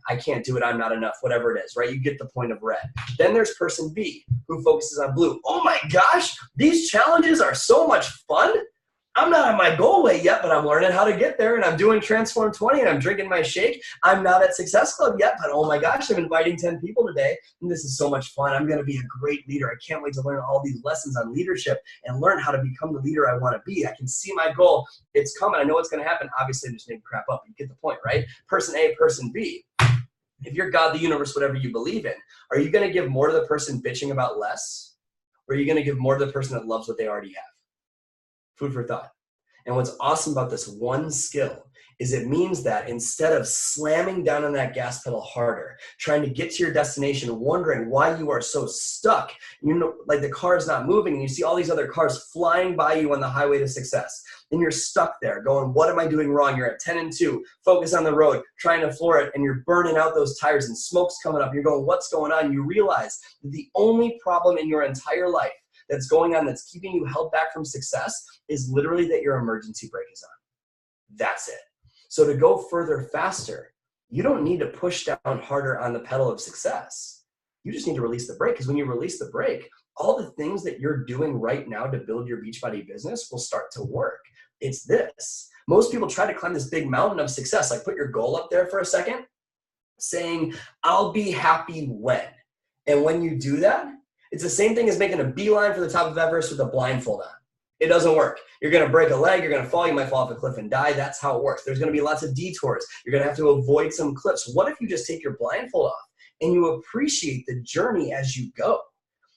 I can't do it. I'm not enough. Whatever it is, right? You get the point of red. Then there's person B who focuses on blue. Oh my gosh, these challenges are so much fun. I'm not on my goal weight yet, but I'm learning how to get there, and I'm doing Transform 20, and I'm drinking my shake. I'm not at Success Club yet, but oh my gosh, I'm inviting 10 people today, and this is so much fun. I'm going to be a great leader. I can't wait to learn all these lessons on leadership and learn how to become the leader I want to be. I can see my goal. It's coming. I know what's going to happen. Obviously, I'm just making crap up. You get the point, right? Person A, person B. If you're God, the universe, whatever you believe in, are you going to give more to the person bitching about less, or are you going to give more to the person that loves what they already have? Food for thought. And what's awesome about this one skill is it means that instead of slamming down on that gas pedal harder, trying to get to your destination, wondering why you are so stuck, you know, like the car is not moving, and you see all these other cars flying by you on the highway to success, and you're stuck there going, what am I doing wrong? You're at 10 and 2, focus on the road, trying to floor it, and you're burning out those tires and smoke's coming up. You're going, what's going on? You realize that the only problem in your entire life that's going on that's keeping you held back from success is literally that your emergency brake is on. That's it. So to go further faster, you don't need to push down harder on the pedal of success. You just need to release the brake, because when you release the brake, all the things that you're doing right now to build your Beachbody business will start to work. It's this. Most people try to climb this big mountain of success, like put your goal up there for a second, saying, I'll be happy when. And when you do that, it's the same thing as making a beeline for the top of Everest with a blindfold on. It doesn't work. You're going to break a leg. You're going to fall. You might fall off a cliff and die. That's how it works. There's going to be lots of detours. You're going to have to avoid some cliffs. What if you just take your blindfold off and you appreciate the journey as you go?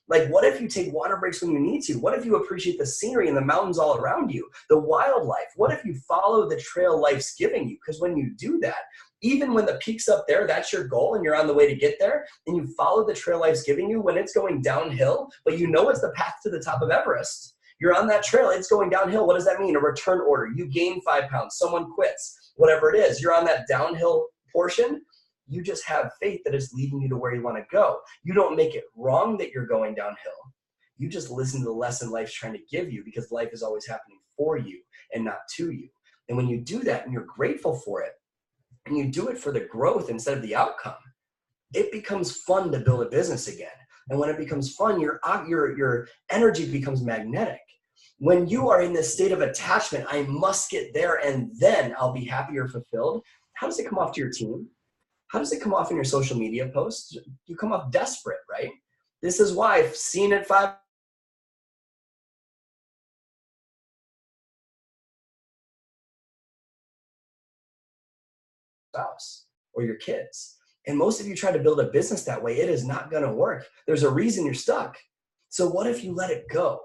Like, what if you take water breaks when you need to? What if you appreciate the scenery and the mountains all around you, the wildlife? What if you follow the trail life's giving you? Because when you do that, even when the peak's up there, that's your goal and you're on the way to get there, and you follow the trail life's giving you, when it's going downhill, but you know it's the path to the top of Everest, you're on that trail, it's going downhill. What does that mean? A return order. You gain 5 pounds, someone quits, whatever it is, you're on that downhill portion. You just have faith that it's leading you to where you want to go. You don't make it wrong that you're going downhill. You just listen to the lesson life's trying to give you, because life is always happening for you and not to you. And when you do that and you're grateful for it, and you do it for the growth instead of the outcome, it becomes fun to build a business again. And when it becomes fun, your energy becomes magnetic. When you are in this state of attachment, I must get there and then I'll be happy or fulfilled, how does it come off to your team? How does it come off in your social media posts? You come off desperate, right? This is why I've seen it 5 spouse or your kids. And most of you try to build a business that way. It is not going to work. There's a reason you're stuck. So what if you let it go?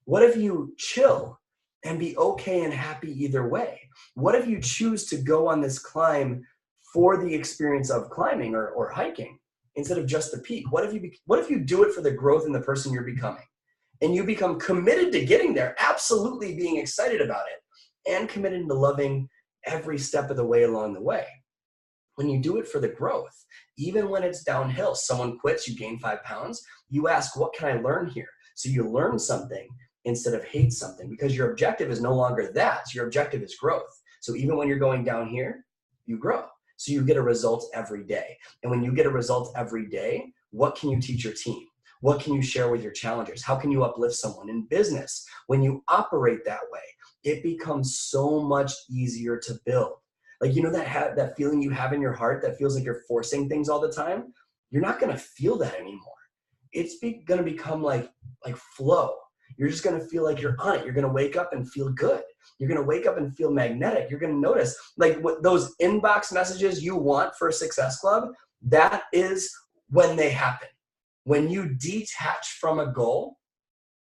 What if you chill and be okay and happy either way? What if you choose to go on this climb for the experience of climbing or hiking instead of just the peak? What if you do it for the growth in the person you're becoming, and you become committed to getting there, absolutely being excited about it, and committed to loving every step of the way along the way? When you do it for the growth, even when it's downhill, someone quits, you gain 5 pounds, you ask, what can I learn here? So you learn something instead of hate something, because your objective is no longer that. Your objective is growth. So even when you're going down here, you grow. So you get a result every day. And when you get a result every day, what can you teach your team? What can you share with your challengers? How can you uplift someone in business? When you operate that way, it becomes so much easier to build. Like, you know, that feeling you have in your heart that feels like you're forcing things all the time? You're not going to feel that anymore. It's going to become like flow. You're just going to feel like you're on it. You're going to wake up and feel good. You're going to wake up and feel magnetic. You're going to notice, like, what those inbox messages you want for a Success Club, that is when they happen. When you detach from a goal,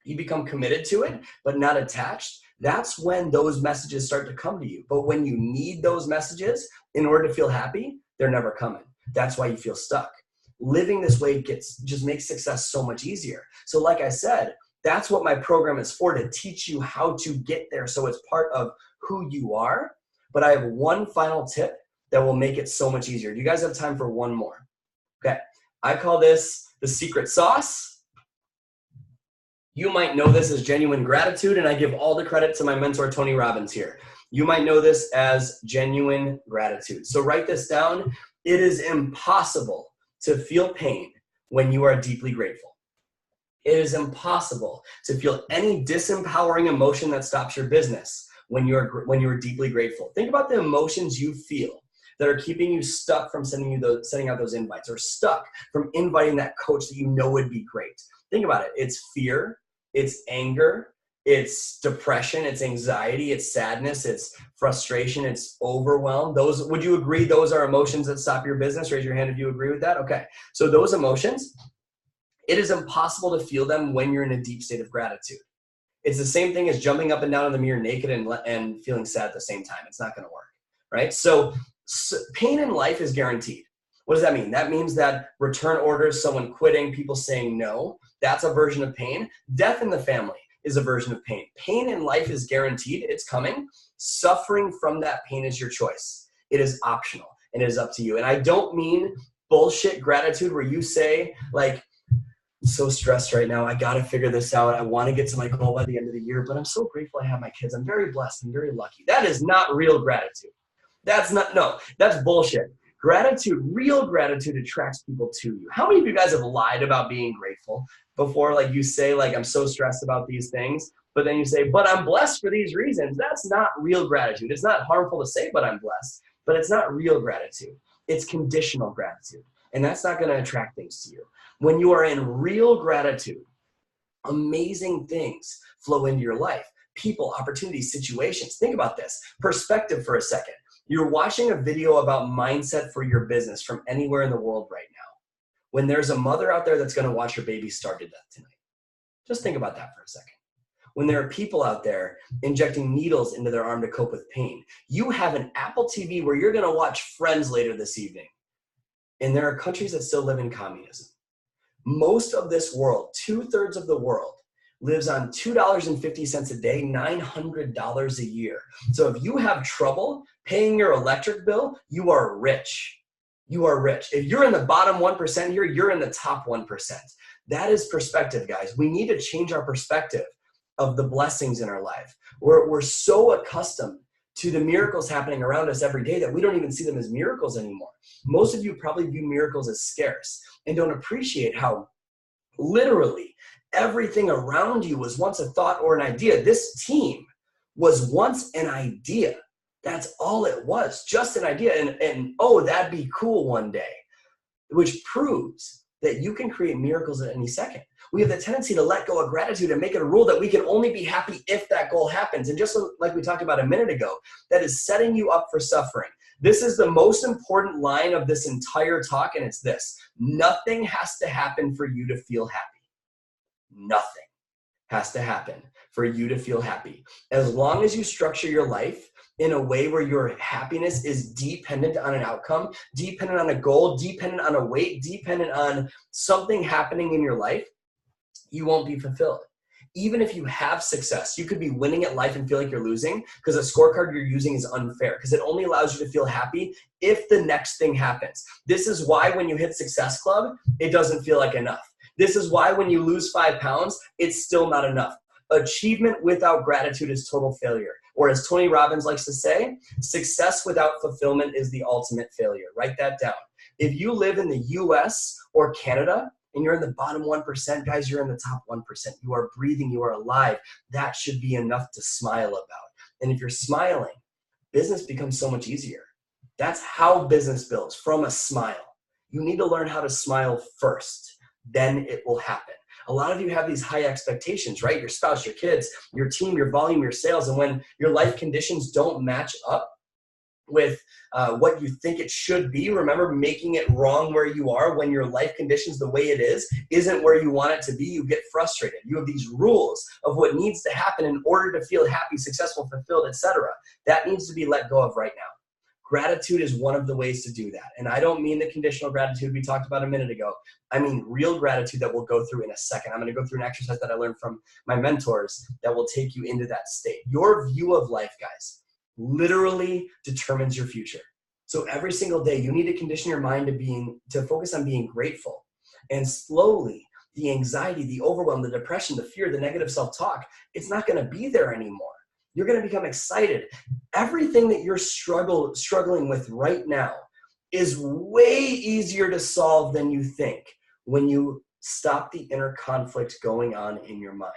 you become committed to it, but not attached. That's when those messages start to come to you. But when you need those messages in order to feel happy, they're never coming. That's why you feel stuck. Living this way just makes success so much easier. So like I said, that's what my program is for, to teach you how to get there. So it's part of who you are, But I have one final tip that will make it so much easier. Do you guys have time for one more? Okay. I call this the secret sauce. You might know this as genuine gratitude, and I give all the credit to my mentor, Tony Robbins here. You might know this as genuine gratitude. So write this down. It is impossible to feel pain when you are deeply grateful. It is impossible to feel any disempowering emotion that stops your business when you're deeply grateful. Think about the emotions you feel that are keeping you stuck from sending out those invites, or stuck from inviting that coach that you know would be great. Think about it. It's fear, it's anger, it's depression, it's anxiety, it's sadness, it's frustration, it's overwhelm. Would you agree those are emotions that stop your business? Raise your hand if you agree with that. Okay. So those emotions, it is impossible to feel them when you're in a deep state of gratitude. It's the same thing as jumping up and down in the mirror naked and feeling sad at the same time. It's not going to work, right? So pain in life is guaranteed. What does that mean? That means that return orders, someone quitting, people saying no, that's a version of pain. Death in the family is a version of pain. Pain in life is guaranteed. It's coming. Suffering from that pain is your choice. It is optional, and it is up to you. And I don't mean bullshit gratitude where you say, like, I'm so stressed right now. I got to figure this out. I want to get to my goal by the end of the year, but I'm so grateful I have my kids. I'm very blessed and very lucky. That is not real gratitude. That's bullshit. Gratitude, real gratitude attracts people to you. How many of you guys have lied about being grateful before? Like you say, like, I'm so stressed about these things, but then you say, but I'm blessed for these reasons. That's not real gratitude. It's not harmful to say, but I'm blessed, but it's not real gratitude. It's conditional gratitude. And that's not going to attract things to you. When you are in real gratitude, amazing things flow into your life. People, opportunities, situations. Think about this. Perspective for a second. You're watching a video about mindset for your business from anywhere in the world right now. When there's a mother out there that's going to watch her baby starve to death tonight. Just think about that for a second. When there are people out there injecting needles into their arm to cope with pain. You have an Apple TV where you're going to watch Friends later this evening. And there are countries that still live in communism. Most of this world, 2/3 of the world, lives on $2.50 a day, $900 a year. So if you have trouble paying your electric bill, you are rich. You are rich. If you're in the bottom 1% here, you're in the top 1%. That is perspective, guys. We need to change our perspective of the blessings in our life. We're so accustomed to the miracles happening around us every day that we don't even see them as miracles anymore. Most of you probably view miracles as scarce and don't appreciate how literally everything around you was once a thought or an idea. This team was once an idea. That's all it was, just an idea. And oh, that'd be cool one day, which proves that you can create miracles at any second. We have the tendency to let go of gratitude and make it a rule that we can only be happy if that goal happens. And just like we talked about a minute ago, that is setting you up for suffering. This is the most important line of this entire talk, and it's this. Nothing has to happen for you to feel happy. Nothing has to happen for you to feel happy. As long as you structure your life in a way where your happiness is dependent on an outcome, dependent on a goal, dependent on a weight, dependent on something happening in your life, you won't be fulfilled. Even if you have success, you could be winning at life and feel like you're losing because the scorecard you're using is unfair because it only allows you to feel happy if the next thing happens. This is why when you hit Success Club, it doesn't feel like enough. This is why when you lose 5 pounds, it's still not enough. Achievement without gratitude is total failure. Or as Tony Robbins likes to say, success without fulfillment is the ultimate failure. Write that down. If you live in the US or Canada and you're in the bottom 1%, guys, you're in the top 1%. You are breathing, you are alive. That should be enough to smile about. And if you're smiling, business becomes so much easier. That's how business builds, from a smile. You need to learn how to smile first. Then it will happen. A lot of you have these high expectations, right? Your spouse, your kids, your team, your volume, your sales. And when your life conditions don't match up with what you think it should be, remember making it wrong where you are. When your life conditions the way it is isn't where you want it to be, you get frustrated. You have these rules of what needs to happen in order to feel happy, successful, fulfilled, etc. That needs to be let go of right now. Gratitude is one of the ways to do that. And I don't mean the conditional gratitude we talked about a minute ago. I mean real gratitude that we'll go through in a second. I'm going to go through an exercise that I learned from my mentors that will take you into that state. Your view of life, guys, literally determines your future. So every single day, you need to condition your mind to focus on being grateful. And slowly, the anxiety, the overwhelm, the depression, the fear, the negative self-talk, it's not going to be there anymore. You're going to become excited. Everything that you're struggling with right now is way easier to solve than you think when you stop the inner conflict going on in your mind.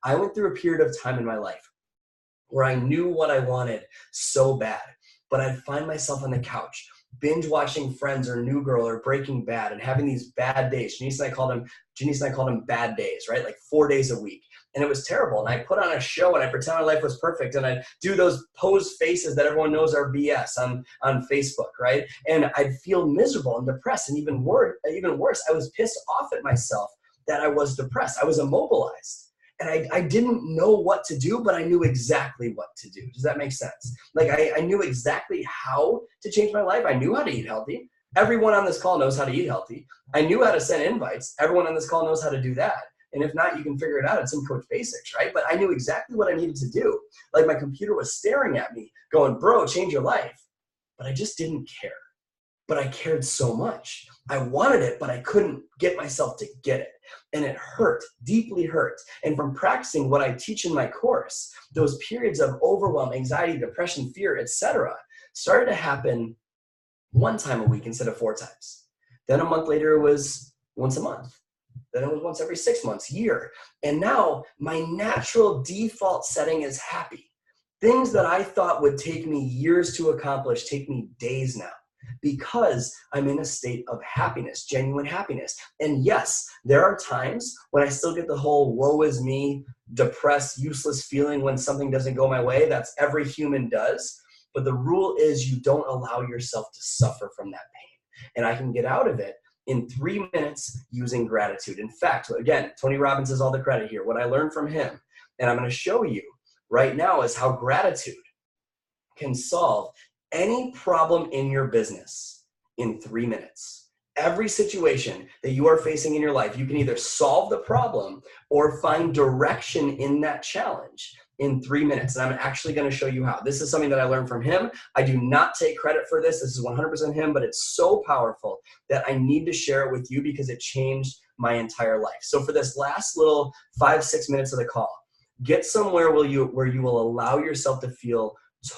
I went through a period of time in my life where I knew what I wanted so bad, but I'd find myself on the couch binge watching Friends or New Girl or Breaking Bad and having these bad days. Janice and I called them bad days, right? Like 4 days a week. And it was terrible. And I put on a show and I pretend my life was perfect. And I'd do those posed faces that everyone knows are BS on Facebook, right? And I'd feel miserable and depressed. And even worse, I was pissed off at myself that I was depressed. I was immobilized. And I didn't know what to do, but I knew exactly what to do. Does that make sense? Like I knew exactly how to change my life. I knew how to eat healthy. Everyone on this call knows how to eat healthy. I knew how to send invites. Everyone on this call knows how to do that. And if not, you can figure it out. It's in Coach Basics, right? But I knew exactly what I needed to do. Like my computer was staring at me going, bro, change your life. But I just didn't care. But I cared so much. I wanted it, but I couldn't get myself to get it. And it hurt, deeply hurt. And from practicing what I teach in my course, those periods of overwhelm, anxiety, depression, fear, etc., started to happen 1 time a week instead of 4 times. Then a month later, it was once a month. Then it was once every 6 months, year. And now my natural default setting is happy. Things that I thought would take me years to accomplish take me days now, because I'm in a state of happiness, genuine happiness. And yes, there are times when I still get the whole woe is me, depressed, useless feeling when something doesn't go my way. That's every human does. But the rule is you don't allow yourself to suffer from that pain. And I can get out of it in 3 minutes using gratitude. In fact, again, Tony Robbins has all the credit here. What I learned from him, and I'm going to show you right now, is how gratitude can solve any problem in your business in 3 minutes. Every situation that you are facing in your life, you can either solve the problem or find direction in that challenge in 3 minutes. And I'm actually going to show you how. This is something that I learned from him. I do not take credit for this. This is 100% him, but it's so powerful that I need to share it with you because it changed my entire life. So for this last little 5-6 minutes of the call, get somewhere where you will allow yourself to feel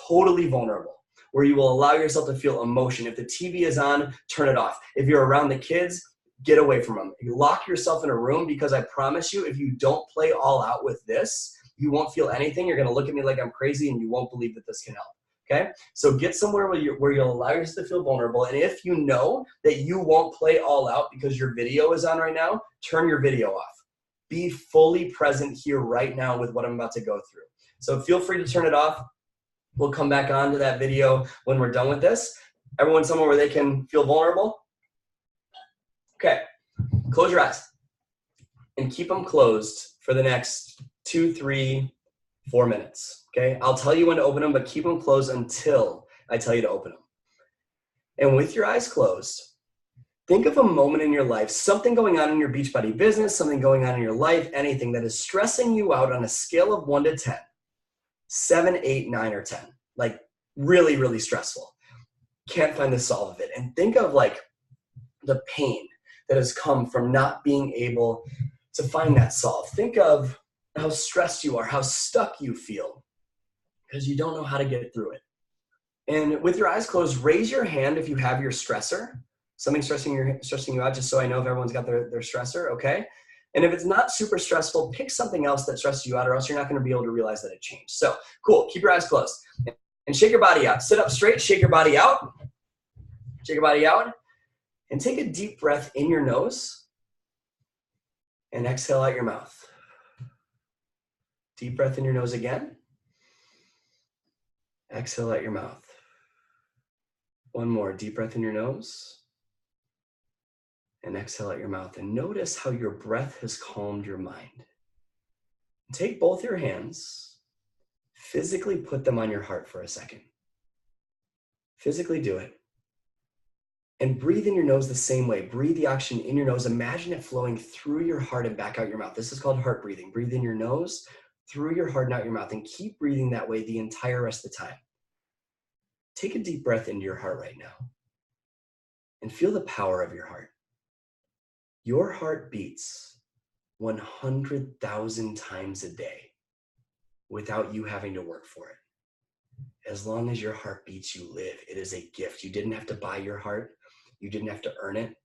totally vulnerable, where you will allow yourself to feel emotion. If the TV is on, turn it off. If you're around the kids, get away from them. You lock yourself in a room, because I promise you, if you don't play all out with this, you won't feel anything. You're going to look at me like I'm crazy and you won't believe that this can help. Okay? So get somewhere where you'll allow yourself to feel vulnerable. And if you know that you won't play all out because your video is on right now, turn your video off. Be fully present here right now with what I'm about to go through. So feel free to turn it off. We'll come back on to that video when we're done with this. Everyone somewhere where they can feel vulnerable? Okay, close your eyes and keep them closed for the next 2, 3, 4 minutes. Okay, I'll tell you when to open them, but keep them closed until I tell you to open them. And with your eyes closed, think of a moment in your life, something going on in your Beachbody business, something going on in your life, anything that is stressing you out on a scale of 1 to 10. 7, 8, 9, or 10, like really, really stressful. Can't find the solve of it. And think of like the pain that has come from not being able to find that solve. Think of how stressed you are, how stuck you feel because you don't know how to get through it. And with your eyes closed, raise your hand if you have your stressor, something stressing you out, just so I know if everyone's got their stressor, okay? And if it's not super stressful, pick something else that stresses you out, or else you're not going to be able to realize that it changed. So cool. Keep your eyes closed and shake your body out. Sit up straight, shake your body out. Shake your body out and take a deep breath in your nose and exhale out your mouth. Deep breath in your nose again. Exhale out your mouth. One more. Deep breath in your nose. And exhale out your mouth. And notice how your breath has calmed your mind. Take both your hands, physically put them on your heart for a second. Physically do it. And breathe in your nose the same way. Breathe the oxygen in your nose. Imagine it flowing through your heart and back out your mouth. This is called heart breathing. Breathe in your nose, through your heart and out your mouth. And keep breathing that way the entire rest of the time. Take a deep breath into your heart right now and feel the power of your heart. Your heart beats 100,000 times a day without you having to work for it. As long as your heart beats, you live. It is a gift. You didn't have to buy your heart. You didn't have to earn it.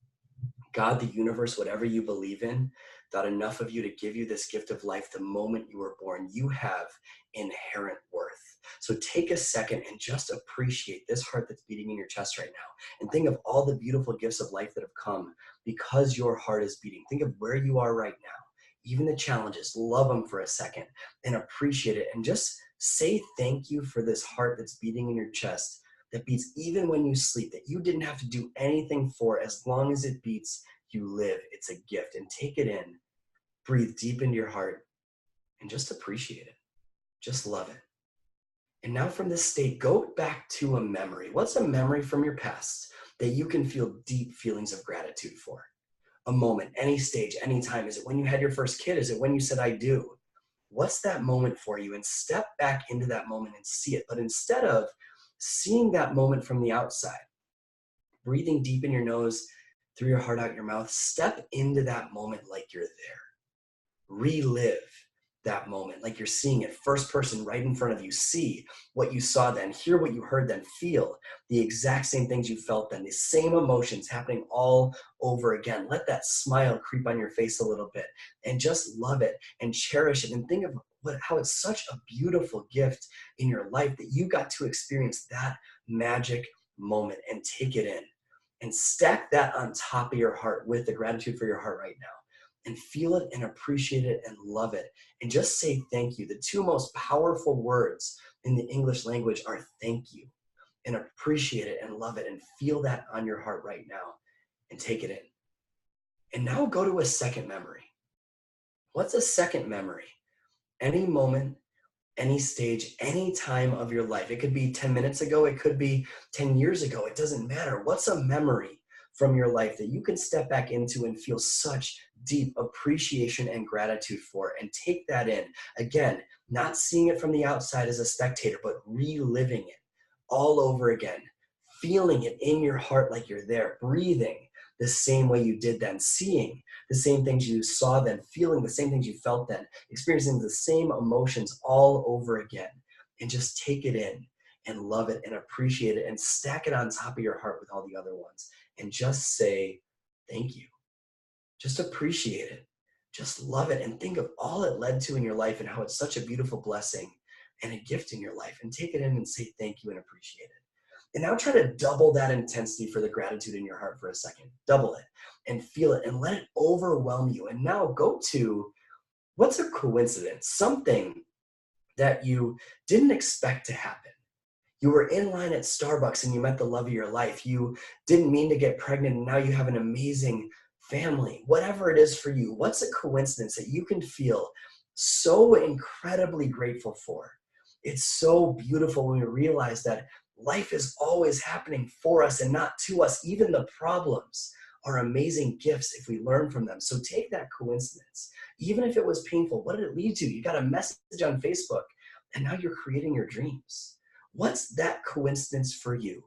God, the universe, whatever you believe in, thought enough of you to give you this gift of life the moment you were born. You have inherent worth. So take a second and just appreciate this heart that's beating in your chest right now. And think of all the beautiful gifts of life that have come because your heart is beating. Think of where you are right now. Even the challenges, love them for a second and appreciate it. And just say thank you for this heart that's beating in your chest, that beats even when you sleep, that you didn't have to do anything for. As long as it beats, you live. It's a gift. And take it in, breathe deep into your heart, and just appreciate it. Just love it. And now from this state, go back to a memory. What's a memory from your past that you can feel deep feelings of gratitude for? A moment, any stage, any time. Is it when you had your first kid? Is it when you said, I do? What's that moment for you? And step back into that moment and see it. But instead of seeing that moment from the outside, breathing deep in your nose, through your heart, out your mouth, step into that moment like you're there. Relive that moment like you're seeing it first person right in front of you. See what you saw then, hear what you heard then, feel the exact same things you felt then, the same emotions happening all over again. Let that smile creep on your face a little bit and just love it and cherish it and think of how it's such a beautiful gift in your life that you got to experience that magic moment and take it in and stack that on top of your heart with the gratitude for your heart right now. And feel it and appreciate it and love it. And just say thank you. The two most powerful words in the English language are thank you. And appreciate it and love it and feel that on your heart right now and take it in. And now go to a second memory. What's a second memory? Any moment, any stage, any time of your life. It could be 10 minutes ago. It could be 10 years ago. It doesn't matter. What's a memory from your life that you can step back into and feel such deep appreciation and gratitude for, and take that in? Again, not seeing it from the outside as a spectator, but reliving it all over again, feeling it in your heart like you're there, breathing the same way you did then, seeing the same things you saw then, feeling the same things you felt then, experiencing the same emotions all over again. And just take it in and love it and appreciate it and stack it on top of your heart with all the other ones. And just say thank you. Just appreciate it. Just love it and think of all it led to in your life and how it's such a beautiful blessing and a gift in your life. And take it in and say thank you and appreciate it. And now try to double that intensity for the gratitude in your heart for a second. Double it and feel it and let it overwhelm you. And now go to what's a coincidence, something that you didn't expect to happen. You were in line at Starbucks and you met the love of your life. You didn't mean to get pregnant and now you have an amazing family. Whatever it is for you, what's a coincidence that you can feel so incredibly grateful for? It's so beautiful when we realize that life is always happening for us and not to us. Even the problems are amazing gifts if we learn from them. So take that coincidence. Even if it was painful, what did it lead to? You got a message on Facebook and now you're creating your dreams. What's that coincidence for you?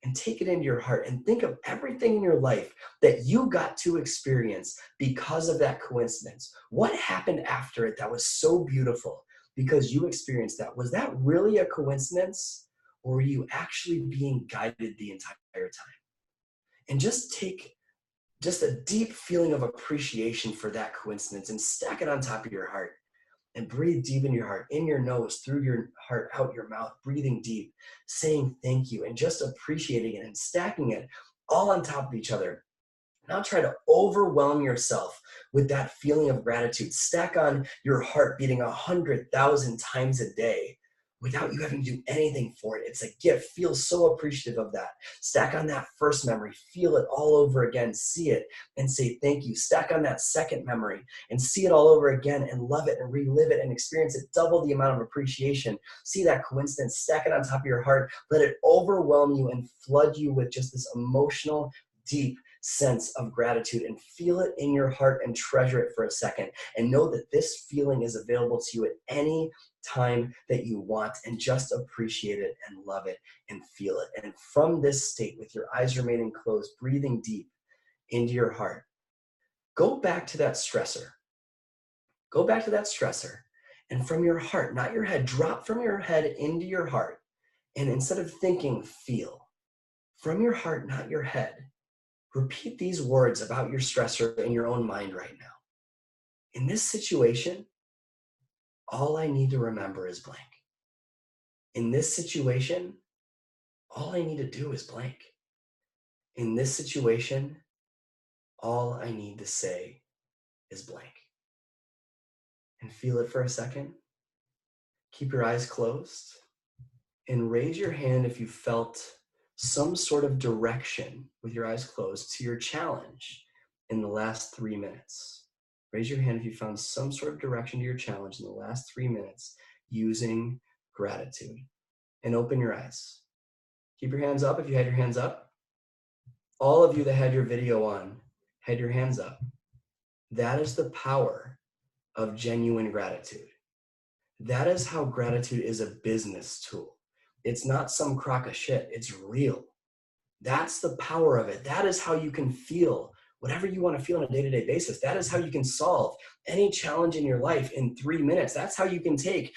And take it into your heart and think of everything in your life that you got to experience because of that coincidence. What happened after it that was so beautiful because you experienced that? Was that really a coincidence, or were you actually being guided the entire time? And just take just a deep feeling of appreciation for that coincidence and stack it on top of your heart. And breathe deep in your heart, in your nose, through your heart, out your mouth, breathing deep, saying thank you, and just appreciating it and stacking it all on top of each other. Now try to overwhelm yourself with that feeling of gratitude. Stack on your heart beating 100,000 times a day without you having to do anything for it. It's a gift. Feel so appreciative of that. Stack on that first memory. Feel it all over again. See it and say thank you. Stack on that second memory and see it all over again and love it and relive it and experience it. Double the amount of appreciation. See that coincidence. Stack it on top of your heart. Let it overwhelm you and flood you with just this emotional, deep sense of gratitude and feel it in your heart and treasure it for a second, and know that this feeling is available to you at any time that you want, and just appreciate it and love it and feel it. And from this state, with your eyes remaining closed, breathing deep into your heart, go back to that stressor. Go back to that stressor, and from your heart, not your head, drop from your head into your heart. And instead of thinking, feel. From your heart, not your head. Repeat these words about your stressor in your own mind right now. In this situation, all I need to remember is blank. In this situation, all I need to do is blank. In this situation, all I need to say is blank. And feel it for a second. Keep your eyes closed and raise your hand if you felt some sort of direction with your eyes closed to your challenge in the last 3 minutes. Raise your hand if you found some sort of direction to your challenge in the last 3 minutes using gratitude. And open your eyes. Keep your hands up if you had your hands up. All of you that had your video on had your hands up. That is the power of genuine gratitude. That is how gratitude is a business tool. It's not some crock of shit. It's real. That's the power of it. That is how you can feel whatever you want to feel on a day-to-day basis. That is how you can solve any challenge in your life in 3 minutes. That's how you can take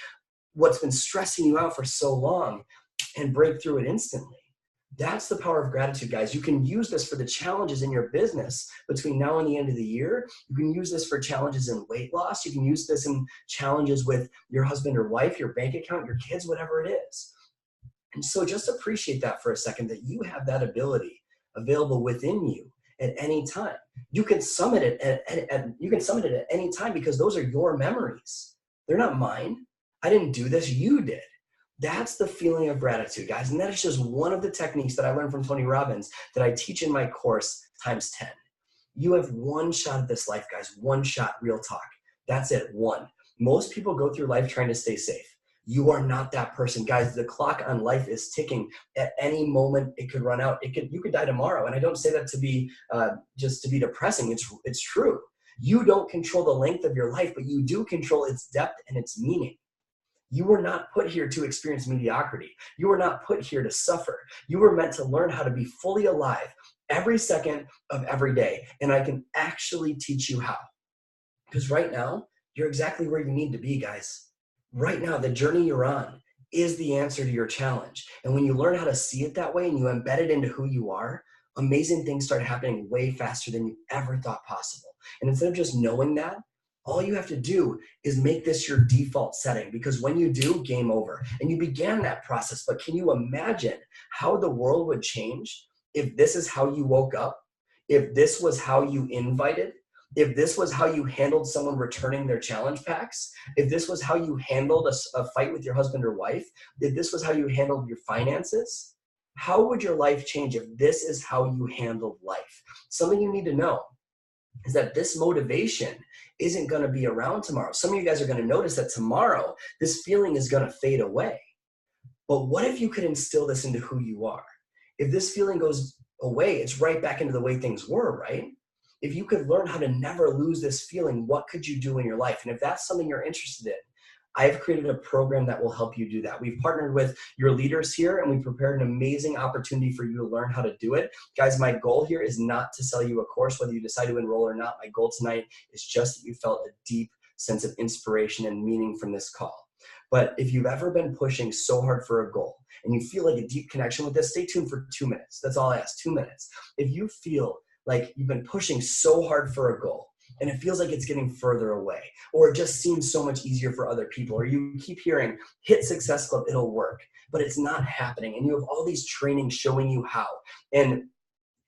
what's been stressing you out for so long and break through it instantly. That's the power of gratitude, guys. You can use this for the challenges in your business between now and the end of the year. You can use this for challenges in weight loss. You can use this in challenges with your husband or wife, your bank account, your kids, whatever it is. And so just appreciate that for a second, that you have that ability available within you at any time. You can summit it at any time, because those are your memories. They're not mine. I didn't do this, you did. That's the feeling of gratitude, guys. And that is just one of the techniques that I learned from Tony Robbins that I teach in my course times 10. You have one shot at this life, guys. One shot, real talk. That's it, one. Most people go through life trying to stay safe. You are not that person, guys. The clock on life is ticking. At any moment, it could run out. You could die tomorrow. And I don't say that to be just to be depressing. It's true. You don't control the length of your life, but you do control its depth and its meaning. You were not put here to experience mediocrity. You were not put here to suffer. You were meant to learn how to be fully alive every second of every day. And I can actually teach you how. Because right now, you're exactly where you need to be, guys. Right now, the journey you're on is the answer to your challenge. And when you learn how to see it that way and you embed it into who you are, amazing things start happening way faster than you ever thought possible. And instead of just knowing that, all you have to do is make this your default setting, because when you do, game over. And you began that process, but can you imagine how the world would change if this is how you woke up, if this was how you invited, if this was how you handled someone returning their challenge packs, if this was how you handled a fight with your husband or wife, if this was how you handled your finances? How would your life change if this is how you handled life? Something you need to know is that this motivation isn't going to be around tomorrow. Some of you guys are going to notice that tomorrow, this feeling is going to fade away. But what if you could instill this into who you are? If this feeling goes away, it's right back into the way things were, right? If you could learn how to never lose this feeling, what could you do in your life? And if that's something you're interested in, I've created a program that will help you do that. We've partnered with your leaders here, and we've prepared an amazing opportunity for you to learn how to do it. Guys, my goal here is not to sell you a course, whether you decide to enroll or not. My goal tonight is just that you felt a deep sense of inspiration and meaning from this call. But if you've ever been pushing so hard for a goal and you feel like a deep connection with this, stay tuned for 2 minutes. That's all I ask, 2 minutes. If you feel like you've been pushing so hard for a goal and it feels like it's getting further away, or it just seems so much easier for other people, or you keep hearing, hit Success Club, it'll work, but it's not happening, and you have all these trainings showing you how, and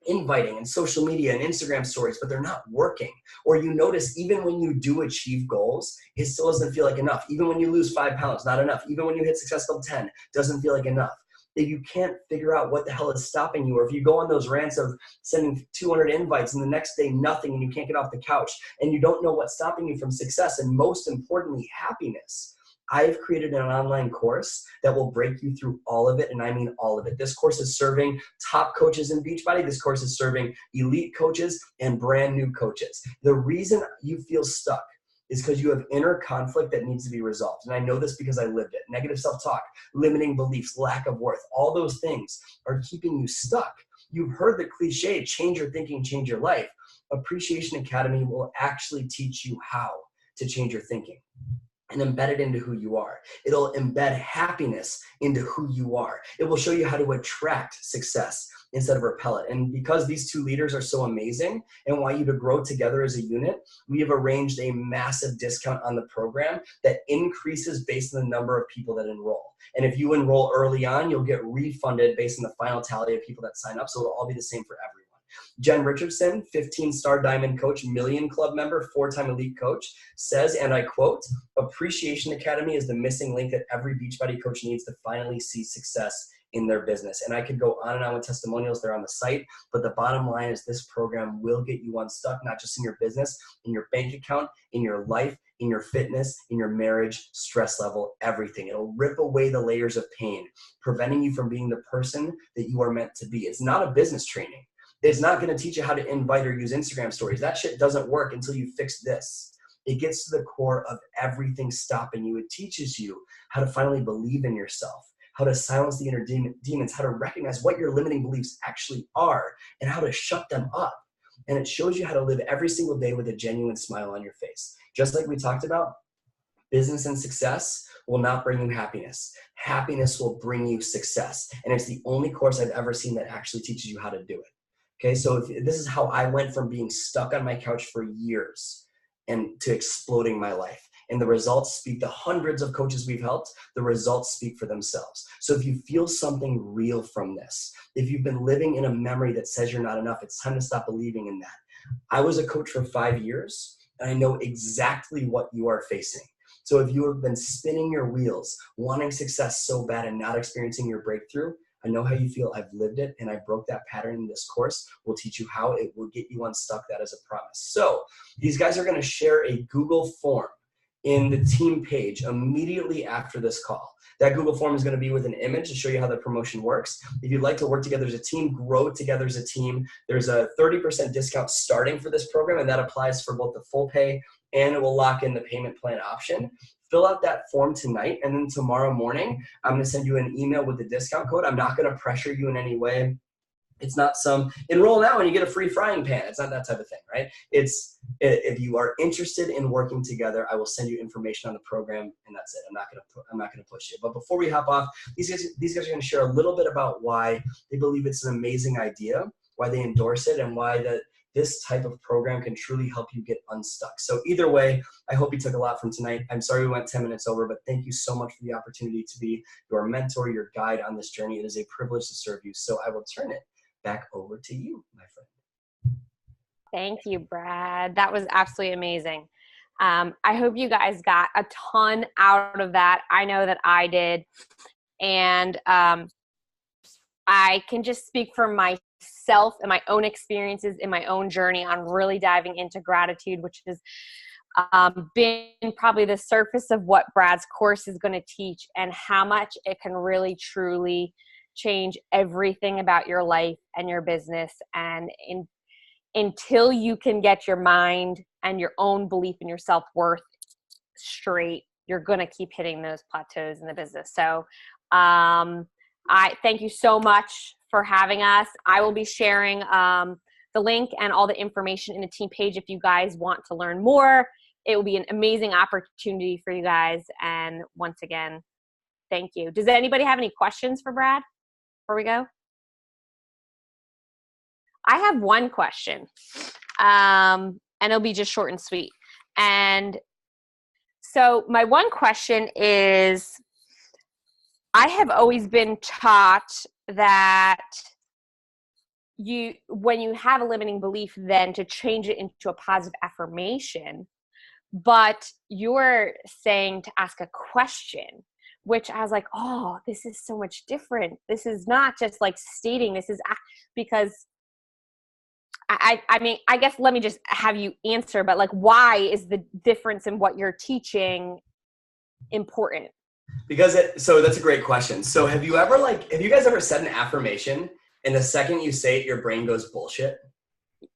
inviting and social media and Instagram stories, but they're not working. Or you notice even when you do achieve goals, it still doesn't feel like enough. Even when you lose 5 pounds, not enough. Even when you hit Success Club 10, doesn't feel like enough. If you can't figure out what the hell is stopping you, or if you go on those rants of sending 200 invites and the next day nothing, and you can't get off the couch, and you don't know what's stopping you from success, and most importantly, happiness. I've created an online course that will break you through all of it, and I mean all of it. This course is serving top coaches in Beachbody. This course is serving elite coaches and brand new coaches. The reason you feel stuck is because you have inner conflict that needs to be resolved. And I know this because I lived it. Negative self-talk, limiting beliefs, lack of worth, all those things are keeping you stuck. You've heard the cliche, change your thinking, change your life. Appreciation Academy will actually teach you how to change your thinking and embed it into who you are. It'll embed happiness into who you are. It will show you how to attract success instead of repel it. And because these two leaders are so amazing and want you to grow together as a unit, we have arranged a massive discount on the program that increases based on the number of people that enroll. And if you enroll early on, you'll get refunded based on the final tally of people that sign up. So it'll all be the same for everyone. Jen Richardson, 15-star Diamond Coach, Million Club member, 4-time elite coach, says, and I quote, Appreciation Academy is the missing link that every Beachbody coach needs to finally see success in their business. And I could go on and on with testimonials. They're on the site. But the bottom line is this program will get you unstuck, not just in your business, in your bank account, in your life, in your fitness, in your marriage, stress level, everything. It'll rip away the layers of pain, preventing you from being the person that you are meant to be. It's not a business training. It's not going to teach you how to invite or use Instagram stories. That shit doesn't work until you fix this. It gets to the core of everything stopping you. It teaches you how to finally believe in yourself, how to silence the inner demons, how to recognize what your limiting beliefs actually are, and how to shut them up. And it shows you how to live every single day with a genuine smile on your face. Just like we talked about, business and success will not bring you happiness. Happiness will bring you success. And it's the only course I've ever seen that actually teaches you how to do it. Okay, so this is how I went from being stuck on my couch for years and to exploding my life. And the results speak. The hundreds of coaches we've helped, the results speak for themselves. So if you feel something real from this, if you've been living in a memory that says you're not enough, it's time to stop believing in that. I was a coach for 5 years, and I know exactly what you are facing. So if you have been spinning your wheels, wanting success so bad and not experiencing your breakthrough, I know how you feel. I've lived it, and I broke that pattern in this course. We'll teach you how. It will get you unstuck. That is a promise. So these guys are going to share a Google form in the team page immediately after this call. That Google form is going to be with an image to show you how the promotion works. If you'd like to work together as a team, grow together as a team, there's a 30% discount starting for this program, and that applies for both the full pay and it will lock in the payment plan option. Fill out that form tonight, and then tomorrow morning, I'm going to send you an email with the discount code. I'm not going to pressure you in any way. It's not some enroll now and you get a free frying pan. It's not that type of thing, right? It's if you are interested in working together, I will send you information on the program, and that's it. I'm not gonna push you. But before we hop off, these guys are going to share a little bit about why they believe it's an amazing idea, why they endorse it, and why this type of program can truly help you get unstuck. So either way, I hope you took a lot from tonight. I'm sorry we went 10 minutes over, but thank you so much for the opportunity to be your mentor, your guide on this journey. It is a privilege to serve you. So I will turn it back over to you, my friend. Thank you, Brad. That was absolutely amazing. I hope you guys got a ton out of that. I know that I did. And I can just speak for myself and my own experiences in my own journey on really diving into gratitude, which has been probably the surface of what Brad's course is going to teach, and how much it can really, truly change everything about your life and your business. And until you can get your mind and your own belief in your self-worth straight, you're going to keep hitting those plateaus in the business. So I thank you so much for having us. I will be sharing the link and all the information in the team page if you guys want to learn more. It will be an amazing opportunity for you guys. And once again, thank you. Does anybody have any questions for Brad before we go? I have one question, and it'll be just short and sweet. And so my one question is, I have always been taught that when you have a limiting belief, then to change it into a positive affirmation. But you're saying to ask a question, which I was like, oh, this is so much different. This is not just like stating, this is because I mean, I guess let me just have you answer, but like, why is the difference in what you're teaching important? Because so that's a great question. So have you guys ever said an affirmation and the second you say it, your brain goes bullshit?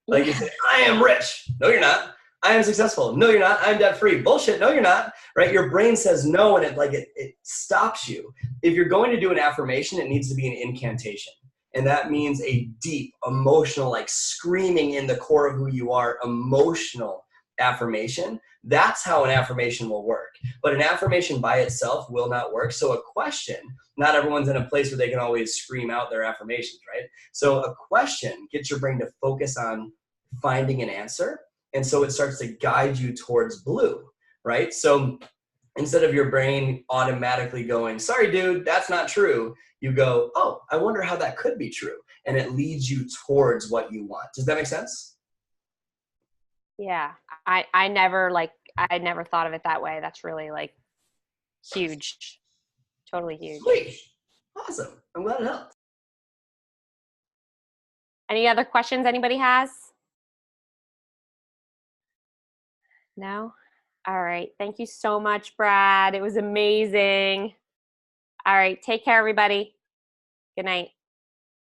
Like you say, I am rich. No, you're not. I am successful. No, you're not. I'm debt free. Bullshit. No, you're not. Right? Your brain says no, and it stops you. If you're going to do an affirmation, it needs to be an incantation. And that means a deep, emotional, like screaming in the core of who you are, emotional affirmation. That's how an affirmation will work. But an affirmation by itself will not work. So a question, not everyone's in a place where they can always scream out their affirmations, right? So a question gets your brain to focus on finding an answer. And so it starts to guide you towards blue, right? So instead of your brain automatically going, sorry, dude, that's not true, you go, oh, I wonder how that could be true. And it leads you towards what you want. Does that make sense? Yeah. I never thought of it that way. That's really like huge. Totally huge. Sweet. Awesome. I'm glad it helped. Any other questions anybody has? No? All right. Thank you so much, Brad. It was amazing. All right. Take care, everybody. Good night.